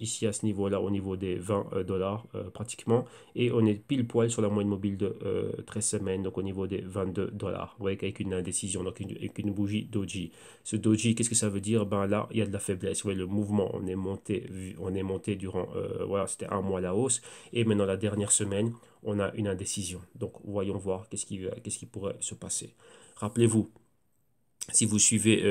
ici à ce niveau-là, au niveau des 20 dollars pratiquement, et on est pile poil sur la moyenne mobile de 13 semaines, donc au niveau des 22 dollars, vous voyez qu'avec une indécision, donc avec une bougie doji. Ce doji, qu'est-ce que ça veut dire? Ben là, il y a de la faiblesse. Ouais, le mouvement, on est monté durant, voilà, c'était un mois à la hausse. Et maintenant, la dernière semaine, on a une indécision. Donc, voyons voir qu'est-ce qui pourrait se passer. Rappelez-vous, si vous suivez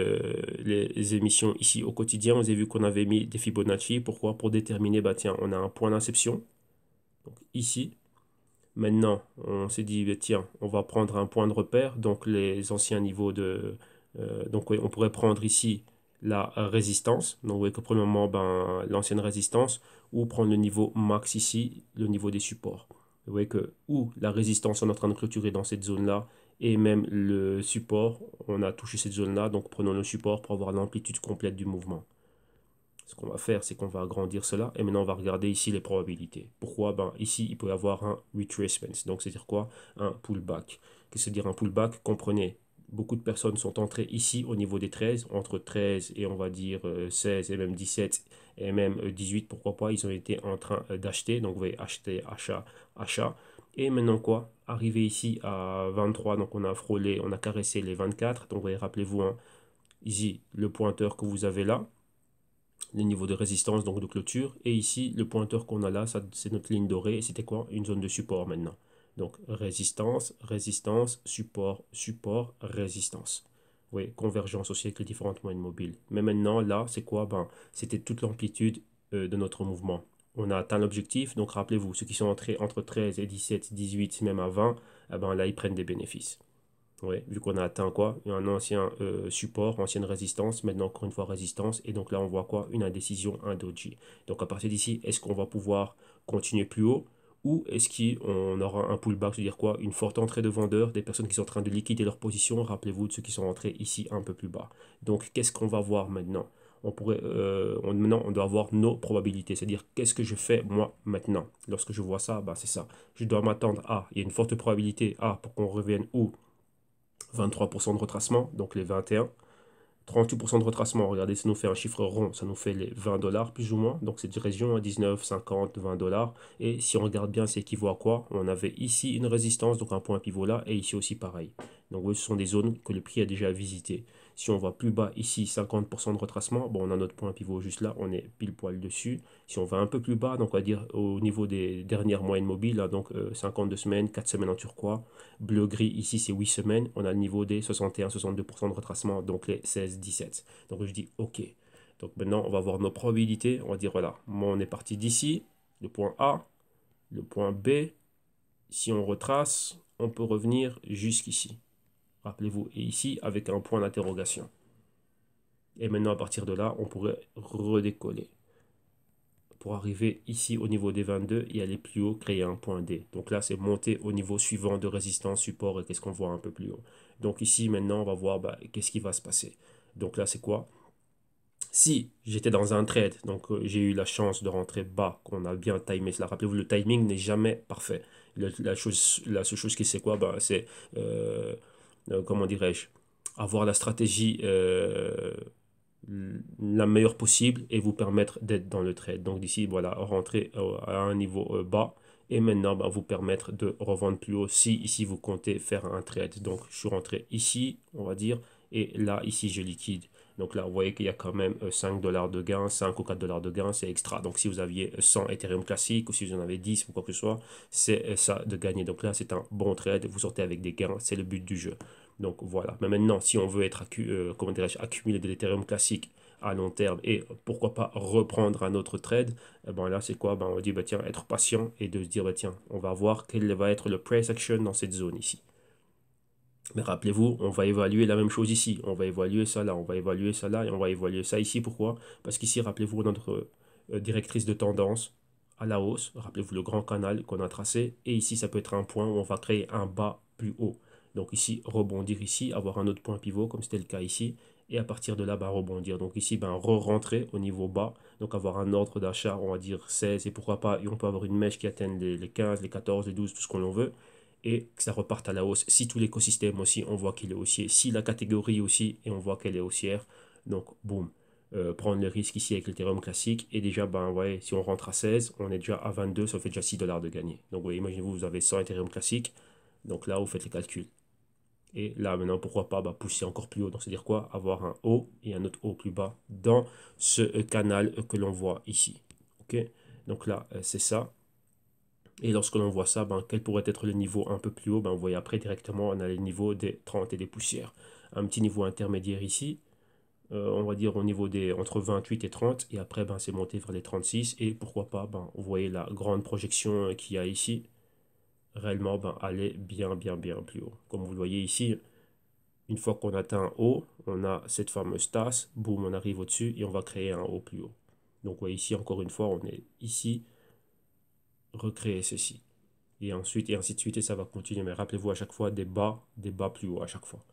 les émissions ici au quotidien, vous avez vu qu'on avait mis des Fibonacci. Pourquoi? Pour déterminer, bah tiens, on a un point d'inception. Donc, ici. Maintenant, on s'est dit, bah, tiens, on va prendre un point de repère. Donc, les anciens niveaux de donc oui, on pourrait prendre ici la résistance. Donc vous voyez que premièrement, ben, l'ancienne résistance, ou prendre le niveau max ici, le niveau des supports. Vous voyez que ou la résistance on est en train de clôturer dans cette zone-là, et même le support, on a touché cette zone-là, donc prenons le support pour avoir l'amplitude complète du mouvement. Ce qu'on va faire, c'est qu'on va agrandir cela, et maintenant on va regarder ici les probabilités. Pourquoi? Ben, ici, il peut y avoir un retracement, donc c'est-à-dire quoi? Un pullback. Qu'est-ce que c'est dire un pullback? Comprenez, beaucoup de personnes sont entrées ici au niveau des 13, entre 13 et on va dire 16 et même 17 et même 18, pourquoi pas, ils ont été en train d'acheter, donc vous voyez acheter, achat, achat. Et maintenant quoi? Arrivé ici à 23, donc on a frôlé, on a caressé les 24, donc vous voyez, rappelez-vous, hein, ici le pointeur que vous avez là, les niveaux de résistance, donc de clôture. Et ici, le pointeur qu'on a là, c'est notre ligne dorée. Et c'était quoi? Une zone de support maintenant. Donc résistance, résistance, support, support, résistance. Oui, convergence aussi avec les différentes moyennes mobiles. Mais maintenant, là, c'est quoi? Ben, c'était toute l'amplitude de notre mouvement. On a atteint l'objectif. Donc rappelez-vous, ceux qui sont entrés entre 13 et 17, 18, même à 20, eh ben, là, ils prennent des bénéfices. Ouais, vu qu'on a atteint quoi? Un ancien support, ancienne résistance, maintenant encore une fois résistance. Et donc là, on voit quoi? Une indécision, un doji. Donc à partir d'ici, est-ce qu'on va pouvoir continuer plus haut? Ou est-ce qu'on aura un pullback, c'est-à-dire quoi? Une forte entrée de vendeurs, des personnes qui sont en train de liquider leur position. Rappelez-vous de ceux qui sont rentrés ici un peu plus bas. Donc qu'est-ce qu'on va voir maintenant? Maintenant, on doit avoir nos probabilités, c'est-à-dire qu'est-ce que je fais moi maintenant? Lorsque je vois ça, bah, c'est ça. Je dois m'attendre à, il y a une forte probabilité, pour qu'on revienne où? 23% de retracement, donc les 21. 38% de retracement, regardez, ça nous fait un chiffre rond, ça nous fait les 20 dollars plus ou moins. Donc cette région à 19, 50, 20 dollars. Et si on regarde bien, c'est équivaut à quoi? On avait ici une résistance, donc un point pivot là, et ici aussi pareil. Donc vous voyez, ce sont des zones que le prix a déjà visitées. Si on va plus bas ici, 50% de retracement, bon, on a notre point pivot juste là, on est pile poil dessus. Si on va un peu plus bas, donc on va dire au niveau des dernières moyennes mobiles, là, donc 52 semaines, 4 semaines en turquoise, bleu-gris ici c'est 8 semaines, on a le niveau des 61-62% de retracement, donc les 16-17. Donc je dis OK. Donc maintenant on va voir nos probabilités, on va dire voilà, moi on est parti d'ici, le point A, le point B, si on retrace, on peut revenir jusqu'ici. Rappelez-vous, et ici avec un point d'interrogation. Et maintenant à partir de là, on pourrait redécoller pour arriver ici au niveau des 22 et aller plus haut, créer un point D. Donc là, c'est monter au niveau suivant de résistance, support et qu'est-ce qu'on voit un peu plus haut. Donc ici, maintenant, on va voir qu'est-ce qui va se passer. Donc là, c'est quoi? Si j'étais dans un trade, donc j'ai eu la chance de rentrer bas, qu'on a bien timé cela. Rappelez-vous, le timing n'est jamais parfait. La seule chose qui c'est quoi? C'est, comment dirais-je, avoir la stratégie la meilleure possible et vous permettre d'être dans le trade. Donc d'ici, voilà, rentrer à un niveau bas et maintenant bah, vous permettre de revendre plus haut si ici vous comptez faire un trade. Donc je suis rentré ici, on va dire, et là ici je liquide. Donc là vous voyez qu'il y a quand même 5 dollars de gain, 5 ou 4 dollars de gain, c'est extra. Donc si vous aviez 100 Ethereum classique ou si vous en avez 10 ou quoi que ce soit, c'est ça de gagner. Donc là c'est un bon trade, vous sortez avec des gains, c'est le but du jeu. Donc voilà, mais maintenant si on veut être accumuler de l'Ethereum classique à long terme et pourquoi pas reprendre un autre trade, eh ben là c'est quoi, ben on dit bah tiens, être patient et de se dire bah tiens, on va voir quel va être le price action dans cette zone ici. Mais rappelez-vous, on va évaluer la même chose ici, on va évaluer ça là, on va évaluer ça là et on va évaluer ça ici. Pourquoi? Parce qu'ici, rappelez-vous notre directrice de tendance à la hausse, rappelez-vous le grand canal qu'on a tracé, et ici ça peut être un point où on va créer un bas plus haut. Donc ici, rebondir ici, avoir un autre point pivot comme c'était le cas ici, et à partir de là, ben, rebondir. Donc ici, ben, re-rentrer au niveau bas, donc avoir un ordre d'achat, on va dire 16, et pourquoi pas, et on peut avoir une mèche qui atteigne les 15, les 14, les 12, tout ce qu'on veut, et que ça reparte à la hausse. Si tout l'écosystème aussi, on voit qu'il est haussier, si la catégorie aussi, et on voit qu'elle est haussière, donc boum. Prendre le risque ici avec l'Ethereum classique, et déjà, ben, ouais, si on rentre à 16, on est déjà à 22, ça fait déjà 6 dollars de gagné. Donc, ouais, imaginez-vous, vous avez 100 Ethereum classique, donc là, vous faites les calculs. Et là, maintenant, pourquoi pas bah, pousser encore plus haut. Donc, c'est-à-dire quoi? Avoir un haut et un autre haut plus bas dans ce canal que l'on voit ici. Ok? Donc là, c'est ça. Et lorsque l'on voit ça, ben, quel pourrait être le niveau un peu plus haut? Ben, vous voyez après directement, on a le niveau des 30 et des poussières. Un petit niveau intermédiaire ici. On va dire au niveau des entre 28 et 30. Et après, ben, c'est monté vers les 36. Et pourquoi pas, ben, vous voyez la grande projection qu'il y a ici. Réellement, ben, aller bien, bien, bien plus haut. Comme vous le voyez ici, une fois qu'on atteint un haut, on a cette fameuse tasse, boum, on arrive au-dessus et on va créer un haut plus haut. Donc ouais, ici, encore une fois, on est ici, recréer ceci. Et ensuite, et ainsi de suite, et ça va continuer. Mais rappelez-vous à chaque fois des bas plus haut à chaque fois.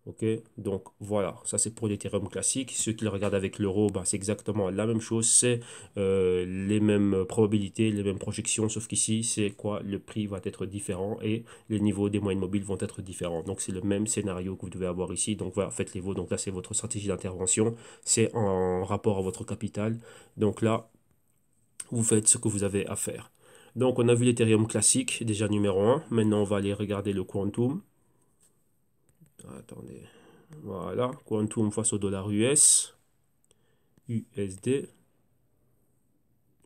Ok, donc voilà, ça c'est pour l'Ethereum classique. Ceux qui le regardent avec l'euro, bah, c'est exactement la même chose, c'est les mêmes probabilités, les mêmes projections, sauf qu'ici, c'est quoi? Le prix va être différent et les niveaux des moyennes mobiles vont être différents. Donc c'est le même scénario que vous devez avoir ici. Donc voilà, faites les vôtres. Donc là, c'est votre stratégie d'intervention, c'est en rapport à votre capital. Donc là, vous faites ce que vous avez à faire. Donc on a vu l'Ethereum classique, déjà numéro 1. Maintenant, on va aller regarder le Quantum. Attendez. Voilà, Quantum face au dollar US, USD.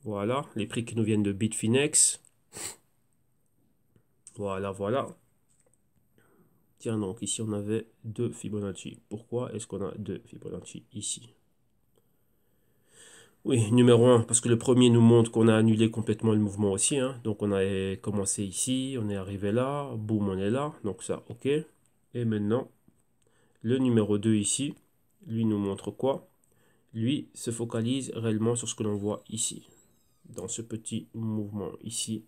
Voilà, les prix qui nous viennent de Bitfinex. Voilà, voilà. Tiens, donc ici on avait deux Fibonacci. Pourquoi est-ce qu'on a deux Fibonacci ici? Oui, numéro 1, parce que le premier nous montre qu'on a annulé complètement le mouvement aussi. Hein. Donc on a commencé ici, on est arrivé là, boum, on est là. Donc ça, ok. Et maintenant, le numéro 2 ici, lui nous montre quoi? Lui se focalise réellement sur ce que l'on voit ici. Dans ce petit mouvement ici.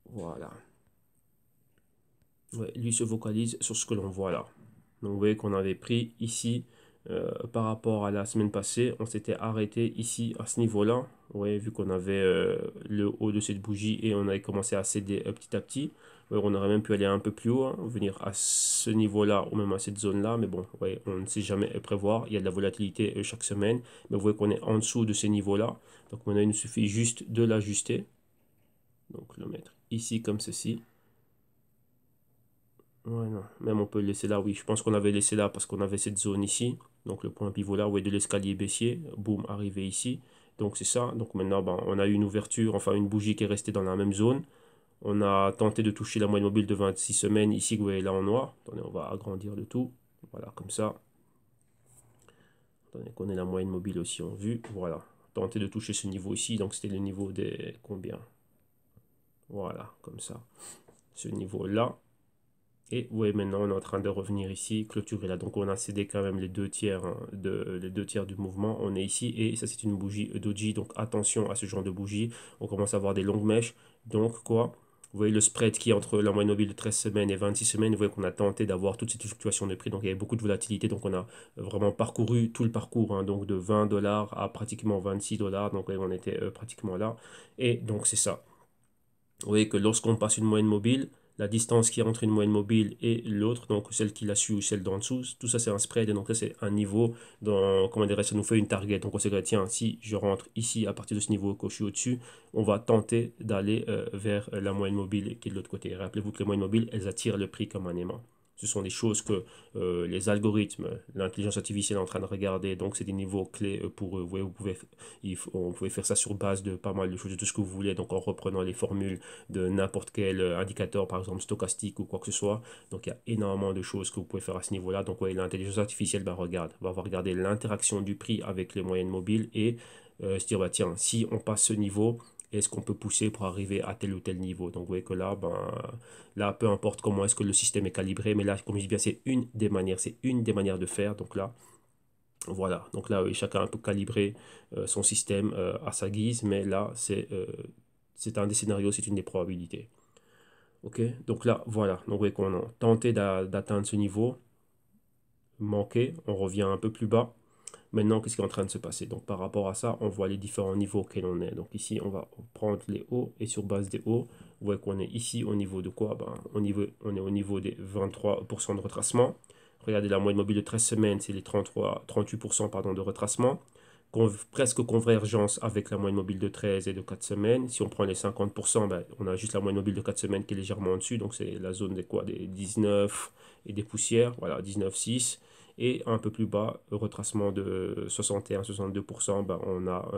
Voilà. Ouais, lui se focalise sur ce que l'on voit là. Donc vous voyez qu'on avait pris ici, par rapport à la semaine passée, on s'était arrêté ici à ce niveau-là. Vous voyez, vu qu'on avait le haut de cette bougie et on avait commencé à céder petit à petit. Ouais, on aurait même pu aller un peu plus haut, hein, venir à ce niveau-là ou même à cette zone-là. Mais bon, ouais, on ne sait jamais prévoir. Il y a de la volatilité chaque semaine. Mais vous voyez qu'on est en dessous de ces niveaux-là. Donc maintenant, il nous suffit juste de l'ajuster. Donc le mettre ici comme ceci. Ouais, non. Même on peut le laisser là, oui. Je pense qu'on avait laissé là parce qu'on avait cette zone ici. Donc le point pivot là, ouais, de l'escalier baissier. Boum, arrivé ici. Donc c'est ça. Donc maintenant, ben, on a eu une ouverture, enfin une bougie qui est restée dans la même zone. On a tenté de toucher la moyenne mobile de 26 semaines ici, vous voyez là en noir. Attendez, on va agrandir le tout. Voilà, comme ça. Attendez, qu'on ait la moyenne mobile aussi en vue. Voilà. Tenter de toucher ce niveau ici. Donc c'était le niveau des combien? Voilà, comme ça. Ce niveau-là. Et oui, maintenant on est en train de revenir ici, clôturer là. Donc on a cédé quand même les deux tiers, hein, les deux tiers du mouvement. On est ici et ça c'est une bougie doji. Donc attention à ce genre de bougie. On commence à avoir des longues mèches. Donc quoi? Vous voyez le spread qui est entre la moyenne mobile de 13 semaines et 26 semaines. Vous voyez qu'on a tenté d'avoir toute cette fluctuation de prix. Donc il y avait beaucoup de volatilité. Donc on a vraiment parcouru tout le parcours. Hein, donc de 20 dollars à pratiquement 26 dollars. Donc on était pratiquement là. Et donc c'est ça. Vous voyez que lorsqu'on passe une moyenne mobile, la distance qui est entre une moyenne mobile et l'autre, donc celle qui la suit ou celle d'en dessous, tout ça c'est un spread, et donc là c'est un niveau, dans, comment dirais, ça nous fait une target. Donc on s'est dit, tiens, si je rentre ici à partir de ce niveau que je suis au-dessus, on va tenter d'aller vers la moyenne mobile qui est de l'autre côté. Rappelez-vous que les moyennes mobiles, elles attirent le prix comme un aimant. Ce sont des choses que les algorithmes, l'intelligence artificielle est en train de regarder, donc c'est des niveaux clés pour eux. Vous voyez, on pouvait faire ça sur base de pas mal de choses, de tout ce que vous voulez, donc en reprenant les formules de n'importe quel indicateur, par exemple stochastique ou quoi que ce soit. Donc il y a énormément de choses que vous pouvez faire à ce niveau-là. Donc ouais, l'intelligence artificielle va regarder l'interaction du prix avec les moyennes mobiles et se dire, bah, tiens, si on passe ce niveau, est-ce qu'on peut pousser pour arriver à tel ou tel niveau. Donc vous voyez que là, là, peu importe comment est-ce que le système est calibré, mais là, comme je dis bien, c'est une des manières de faire. Donc là, voilà, donc là, oui, chacun peut calibrer son système à sa guise, mais là, c'est un des scénarios, c'est une des probabilités. Ok, donc là, voilà, donc vous voyez qu'on a tenté d'atteindre ce niveau, manqué, on revient un peu plus bas. Maintenant, qu'est-ce qui est en train de se passer? Donc par rapport à ça, on voit les différents niveaux auxquels on est. Donc ici, on va prendre les hauts, et sur base des hauts, vous voyez qu'on est ici au niveau de quoi? On est au niveau des 23% de retracement. Regardez la moyenne mobile de 13 semaines, c'est les 38% pardon, de retracement. Presque convergence avec la moyenne mobile de 13 et de 4 semaines. Si on prend les 50%, ben, on a juste la moyenne mobile de 4 semaines qui est légèrement au-dessus. Donc c'est la zone des quoi? Des 19 et des poussières. Voilà, 19,6. Et un peu plus bas, retracement de 61-62%, ben, on a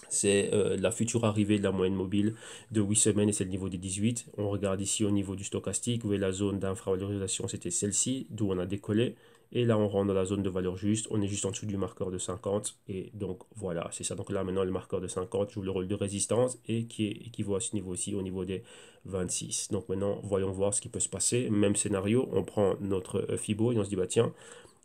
c'est la future arrivée de la moyenne mobile de 8 semaines, et c'est le niveau des 18. On regarde ici au niveau du stochastique, où est la zone d'infravalorisation, c'était celle-ci, d'où on a décollé. Et là, on rentre dans la zone de valeur juste, on est juste en dessous du marqueur de 50. Et donc voilà, c'est ça. Donc là, maintenant, le marqueur de 50 joue le rôle de résistance et qui équivaut à ce niveau-ci, au niveau des 26. Donc maintenant, voyons voir ce qui peut se passer. Même scénario, on prend notre Fibo et on se dit, bah tiens,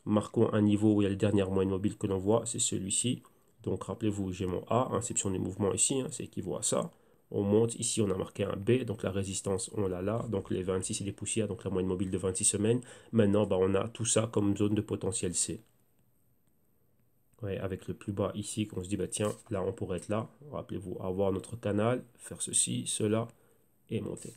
marquons un niveau où il y a le dernier moyenne mobile que l'on voit, c'est celui-ci. Donc rappelez-vous, j'ai mon A, inception des mouvements ici, hein, c'est équivaut à ça. On monte, ici on a marqué un B, donc la résistance on l'a là, donc les 26 et les poussières, donc la moyenne mobile de 26 semaines. Maintenant, bah, on a tout ça comme zone de potentiel C. Ouais, avec le plus bas ici, qu'on se dit, bah tiens, là on pourrait être là. Rappelez-vous, avoir notre canal, faire ceci, cela, et monter.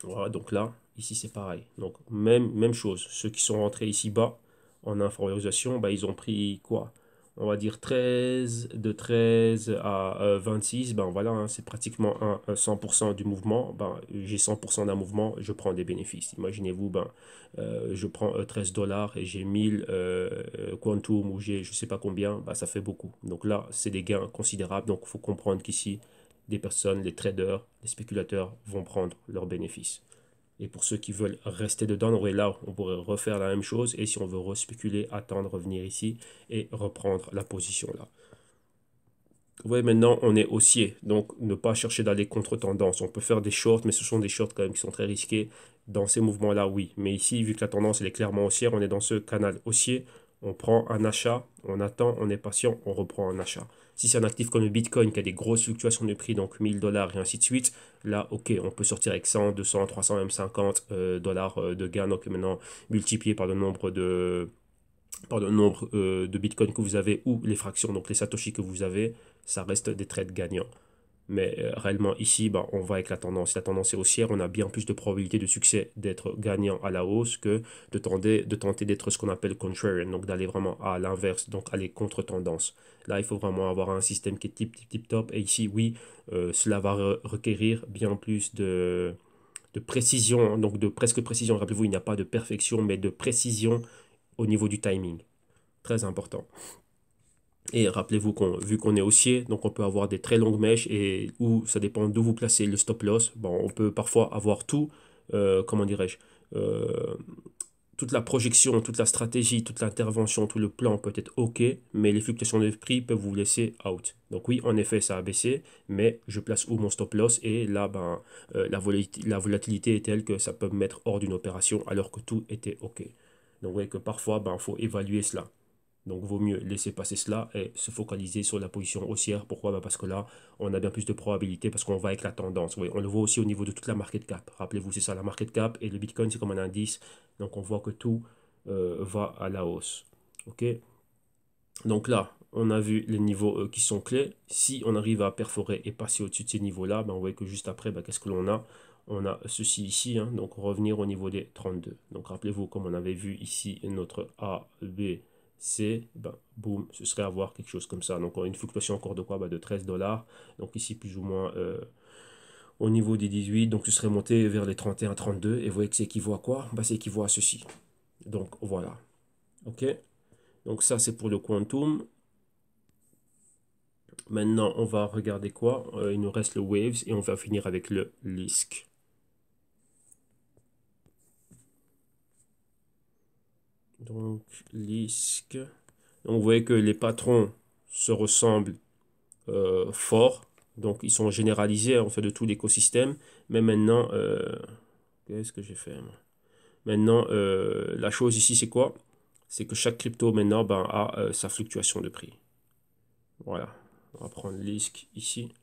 Voilà, donc là, ici c'est pareil. Donc même chose, ceux qui sont rentrés ici bas en infériorisation, bah, ils ont pris quoi? On va dire 13, de 13 à 26, ben voilà, hein, c'est pratiquement 100% du mouvement. Ben, j'ai 100% d'un mouvement, je prends des bénéfices. Imaginez-vous, ben, je prends 13 dollars et j'ai 1000 quantum ou j'ai je sais pas combien, ben, ça fait beaucoup. Donc là, c'est des gains considérables. Donc il faut comprendre qu'ici, des personnes, les traders, les spéculateurs vont prendre leurs bénéfices. Et pour ceux qui veulent rester dedans, là, on pourrait refaire la même chose. Et si on veut respéculer, attendre, revenir ici et reprendre la position là. Vous voyez, maintenant, on est haussier. Donc, ne pas chercher d'aller contre-tendance. On peut faire des shorts, mais ce sont des shorts quand même qui sont très risqués. Dans ces mouvements-là, oui. Mais ici, vu que la tendance elle est clairement haussière, on est dans ce canal haussier. On prend un achat, on attend, on est patient, on reprend un achat. Si c'est un actif comme le Bitcoin qui a des grosses fluctuations de prix, donc 1000 dollars et ainsi de suite, là, ok, on peut sortir avec 100, 200, 300, même 50 dollars de gain. Donc maintenant, multiplié par le nombre de Bitcoin que vous avez ou les fractions, donc les Satoshi que vous avez, ça reste des trades gagnants. Mais réellement ici, bah, on va avec la tendance. Si la tendance est haussière, on a bien plus de probabilité de succès d'être gagnant à la hausse que de tenter d'être ce qu'on appelle contrarian, donc d'aller vraiment à l'inverse, donc aller contre tendance. Là, il faut vraiment avoir un système qui est tip top. Et ici, oui, cela va requérir bien plus de précision, hein, donc de presque précision. Rappelez-vous, il n'y a pas de perfection, mais de précision au niveau du timing. Très important. Et rappelez-vous vu qu'on est haussier, donc on peut avoir des très longues mèches et où ça dépend d'où vous placez le stop loss. Bon, on peut parfois avoir tout, comment dirais-je, euh, toute la projection, toute la stratégie, toute l'intervention, tout le plan peut être OK, mais les fluctuations de prix peuvent vous laisser out. Donc oui, en effet, ça a baissé, mais je place où mon stop loss et là, ben, la volatilité est telle que ça peut me mettre hors d'une opération alors que tout était OK. Donc vous voyez que parfois, ben, il faut évaluer cela. Donc, vaut mieux laisser passer cela et se focaliser sur la position haussière. Pourquoi? Bah, parce que là, on a bien plus de probabilité parce qu'on va avec la tendance. Oui, on le voit aussi au niveau de toute la market cap. Rappelez-vous, c'est ça, la market cap et le Bitcoin, c'est comme un indice. Donc, on voit que tout va à la hausse. OK? Donc là, on a vu les niveaux qui sont clés. Si on arrive à perforer et passer au-dessus de ces niveaux-là, ben, on voit que juste après, ben, qu'est-ce que l'on a? on a ceci ici, hein, donc revenir au niveau des 32. Donc rappelez-vous, comme on avait vu ici notre A, B, C, ben, boum, ce serait avoir quelque chose comme ça. Donc une fluctuation encore de quoi? De 13 dollars. Donc ici, plus ou moins au niveau des 18. Donc ce serait monté vers les 31, 32. Et vous voyez que c'est équivaut à quoi? C'est équivaut à ceci. Donc voilà. OK. Donc ça, c'est pour le quantum. Maintenant, on va regarder quoi? Il nous reste le waves et on va finir avec le LISC. Donc, LISC. Donc, vous voyez que les patrons se ressemblent fort. Donc, ils sont généralisés en fait de tout l'écosystème. Mais maintenant, qu'est-ce que j'ai fait moi? Maintenant, la chose ici, c'est quoi? C'est que chaque crypto maintenant a sa fluctuation de prix. Voilà. On va prendre LISC ici.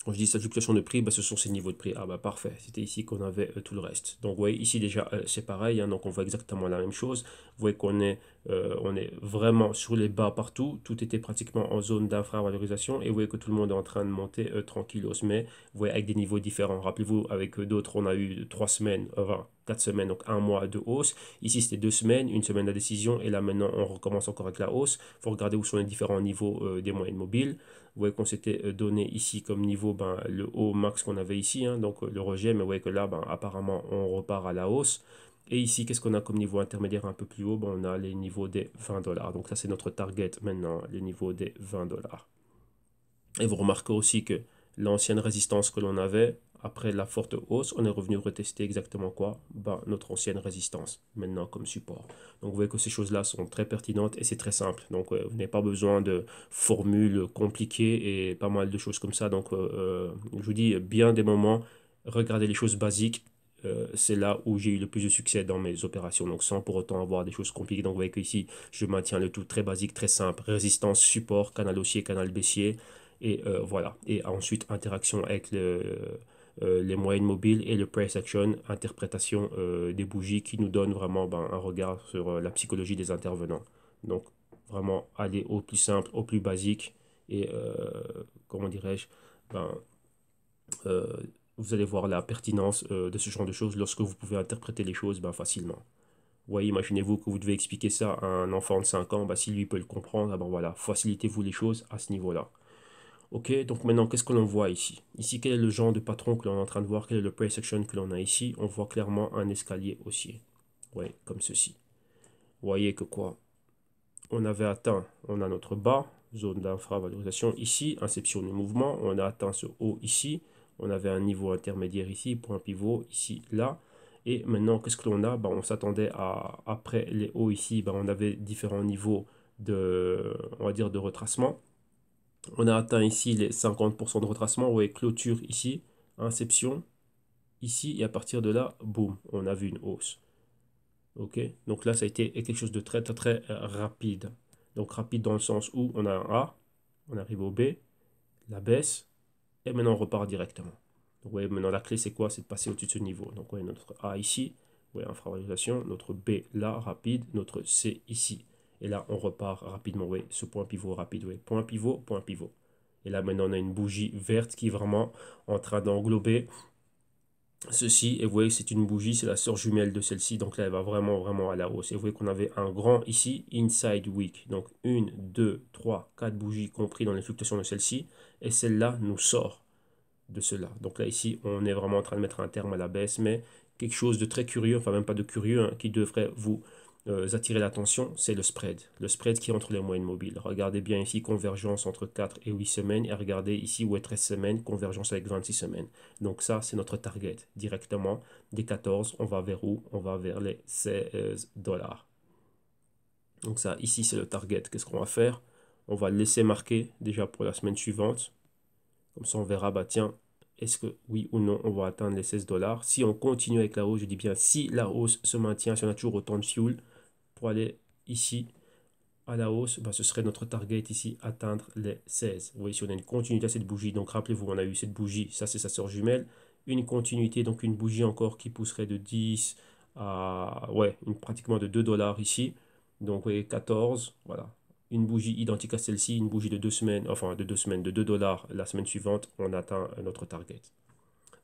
Quand je dis sa fluctuation de prix, ce sont ces niveaux de prix. Ah parfait, c'était ici qu'on avait tout le reste. Donc vous voyez ici déjà c'est pareil, hein, donc on voit exactement la même chose. Vous voyez on est vraiment sur les bas partout, tout était pratiquement en zone d'infravalorisation et vous voyez que tout le monde est en train de monter tranquillos, mais vous voyez avec des niveaux différents. Rappelez-vous, avec d'autres on a eu 3 semaines, 4 semaines, donc un mois de hausse. Ici c'était 2 semaines, une semaine de décision et là maintenant on recommence encore avec la hausse. Il faut regarder où sont les différents niveaux des moyennes mobiles. Vous voyez qu'on s'était donné ici comme niveau le haut max qu'on avait ici, hein, donc le rejet, mais vous voyez que là, apparemment, on repart à la hausse. Et ici, qu'est-ce qu'on a comme niveau intermédiaire un peu plus haut? On a les niveaux des 20 dollars. Donc ça, c'est notre target maintenant, les niveaux des 20 dollars. Et vous remarquez aussi que l'ancienne résistance que l'on avait, après la forte hausse, on est revenu retester exactement quoi? Notre ancienne résistance, maintenant comme support. Donc vous voyez que ces choses-là sont très pertinentes et c'est très simple. Donc vous n'avez pas besoin de formules compliquées et pas mal de choses comme ça. Donc je vous dis, bien des moments, regardez les choses basiques. C'est là où j'ai eu le plus de succès dans mes opérations. Donc sans pour autant avoir des choses compliquées. Donc vous voyez qu'ici, je maintiens le tout très basique, très simple. Résistance, support, canal haussier, canal baissier. Et voilà. Et ensuite, interaction avec les moyennes mobiles et le price action, interprétation des bougies qui nous donne vraiment un regard sur la psychologie des intervenants. Donc, vraiment aller au plus simple, au plus basique et, comment dirais-je, ben, euh, vous allez voir la pertinence de ce genre de choses lorsque vous pouvez interpréter les choses facilement. Vous voyez, imaginez-vous que vous devez expliquer ça à un enfant de 5 ans, si lui peut le comprendre, voilà, facilitez-vous les choses à ce niveau-là. Ok, donc maintenant, qu'est-ce que l'on voit ici? Ici, quel est le genre de patron que l'on est en train de voir? Quel est le price action que l'on a ici? On voit clairement un escalier haussier. Oui, comme ceci. Vous voyez que quoi? On avait atteint, on a notre bas, zone d'infravalorisation ici, inception du mouvement. On a atteint ce haut ici. On avait un niveau intermédiaire ici, point pivot ici, là. Et maintenant, qu'est-ce que l'on a? On s'attendait à, après les hauts ici, on avait différents niveaux de, on va dire, de retracement. On a atteint ici les 50% de retracement. Vous voyez, clôture ici, inception ici, et à partir de là, boum, on a vu une hausse. Ok, donc là, ça a été quelque chose de très, très, très rapide. Donc rapide dans le sens où on a un A, on arrive au B, la baisse, et maintenant on repart directement. Donc vous voyez, maintenant la clé, c'est quoi? C'est de passer au-dessus de ce niveau. Donc vous voyez notre A ici, vous voyez, infravalorisation, notre B là, rapide, notre C ici. Et là, on repart rapidement, vous voyez, ce point pivot rapide, vous voyez, point pivot, point pivot. Et là, maintenant, on a une bougie verte qui est vraiment en train d'englober ceci. Et vous voyez, c'est une bougie, c'est la sœur jumelle de celle-ci. Donc là, elle va vraiment, vraiment à la hausse. Et vous voyez qu'on avait un grand ici, inside wick. Donc 1, 2, 3, 4 bougies compris dans les fluctuations de celle-ci. Et celle-là nous sort de cela. Donc là, ici, on est vraiment en train de mettre un terme à la baisse. Mais quelque chose de très curieux, enfin même pas de curieux, hein, qui devrait vous attirer l'attention, c'est le spread. Le spread qui est entre les moyennes mobiles. Regardez bien ici, convergence entre 4 et 8 semaines. Et regardez ici où est 13 semaines, convergence avec 26 semaines. Donc ça, c'est notre target. Directement, des 14, on va vers où? On va vers les 16 dollars. Donc ça, ici, c'est le target. Qu'est-ce qu'on va faire? On va le laisser marquer déjà pour la semaine suivante. Comme ça, on verra, tiens, est-ce que oui ou non, on va atteindre les 16 dollars. Si on continue avec la hausse, je dis bien si la hausse se maintient, si on a toujours autant de fuel pour aller ici à la hausse, ce serait notre target ici, atteindre les 16. Vous voyez, si on a une continuité à cette bougie, donc rappelez-vous, on a eu cette bougie, ça c'est sa sœur jumelle, une continuité, donc une bougie encore qui pousserait de 10 à, ouais, pratiquement de 2 dollars ici. Donc vous voyez, 14, voilà. Une bougie identique à celle-ci, une bougie de 2 semaines, enfin de 2 semaines, de 2 dollars la semaine suivante, on atteint notre target.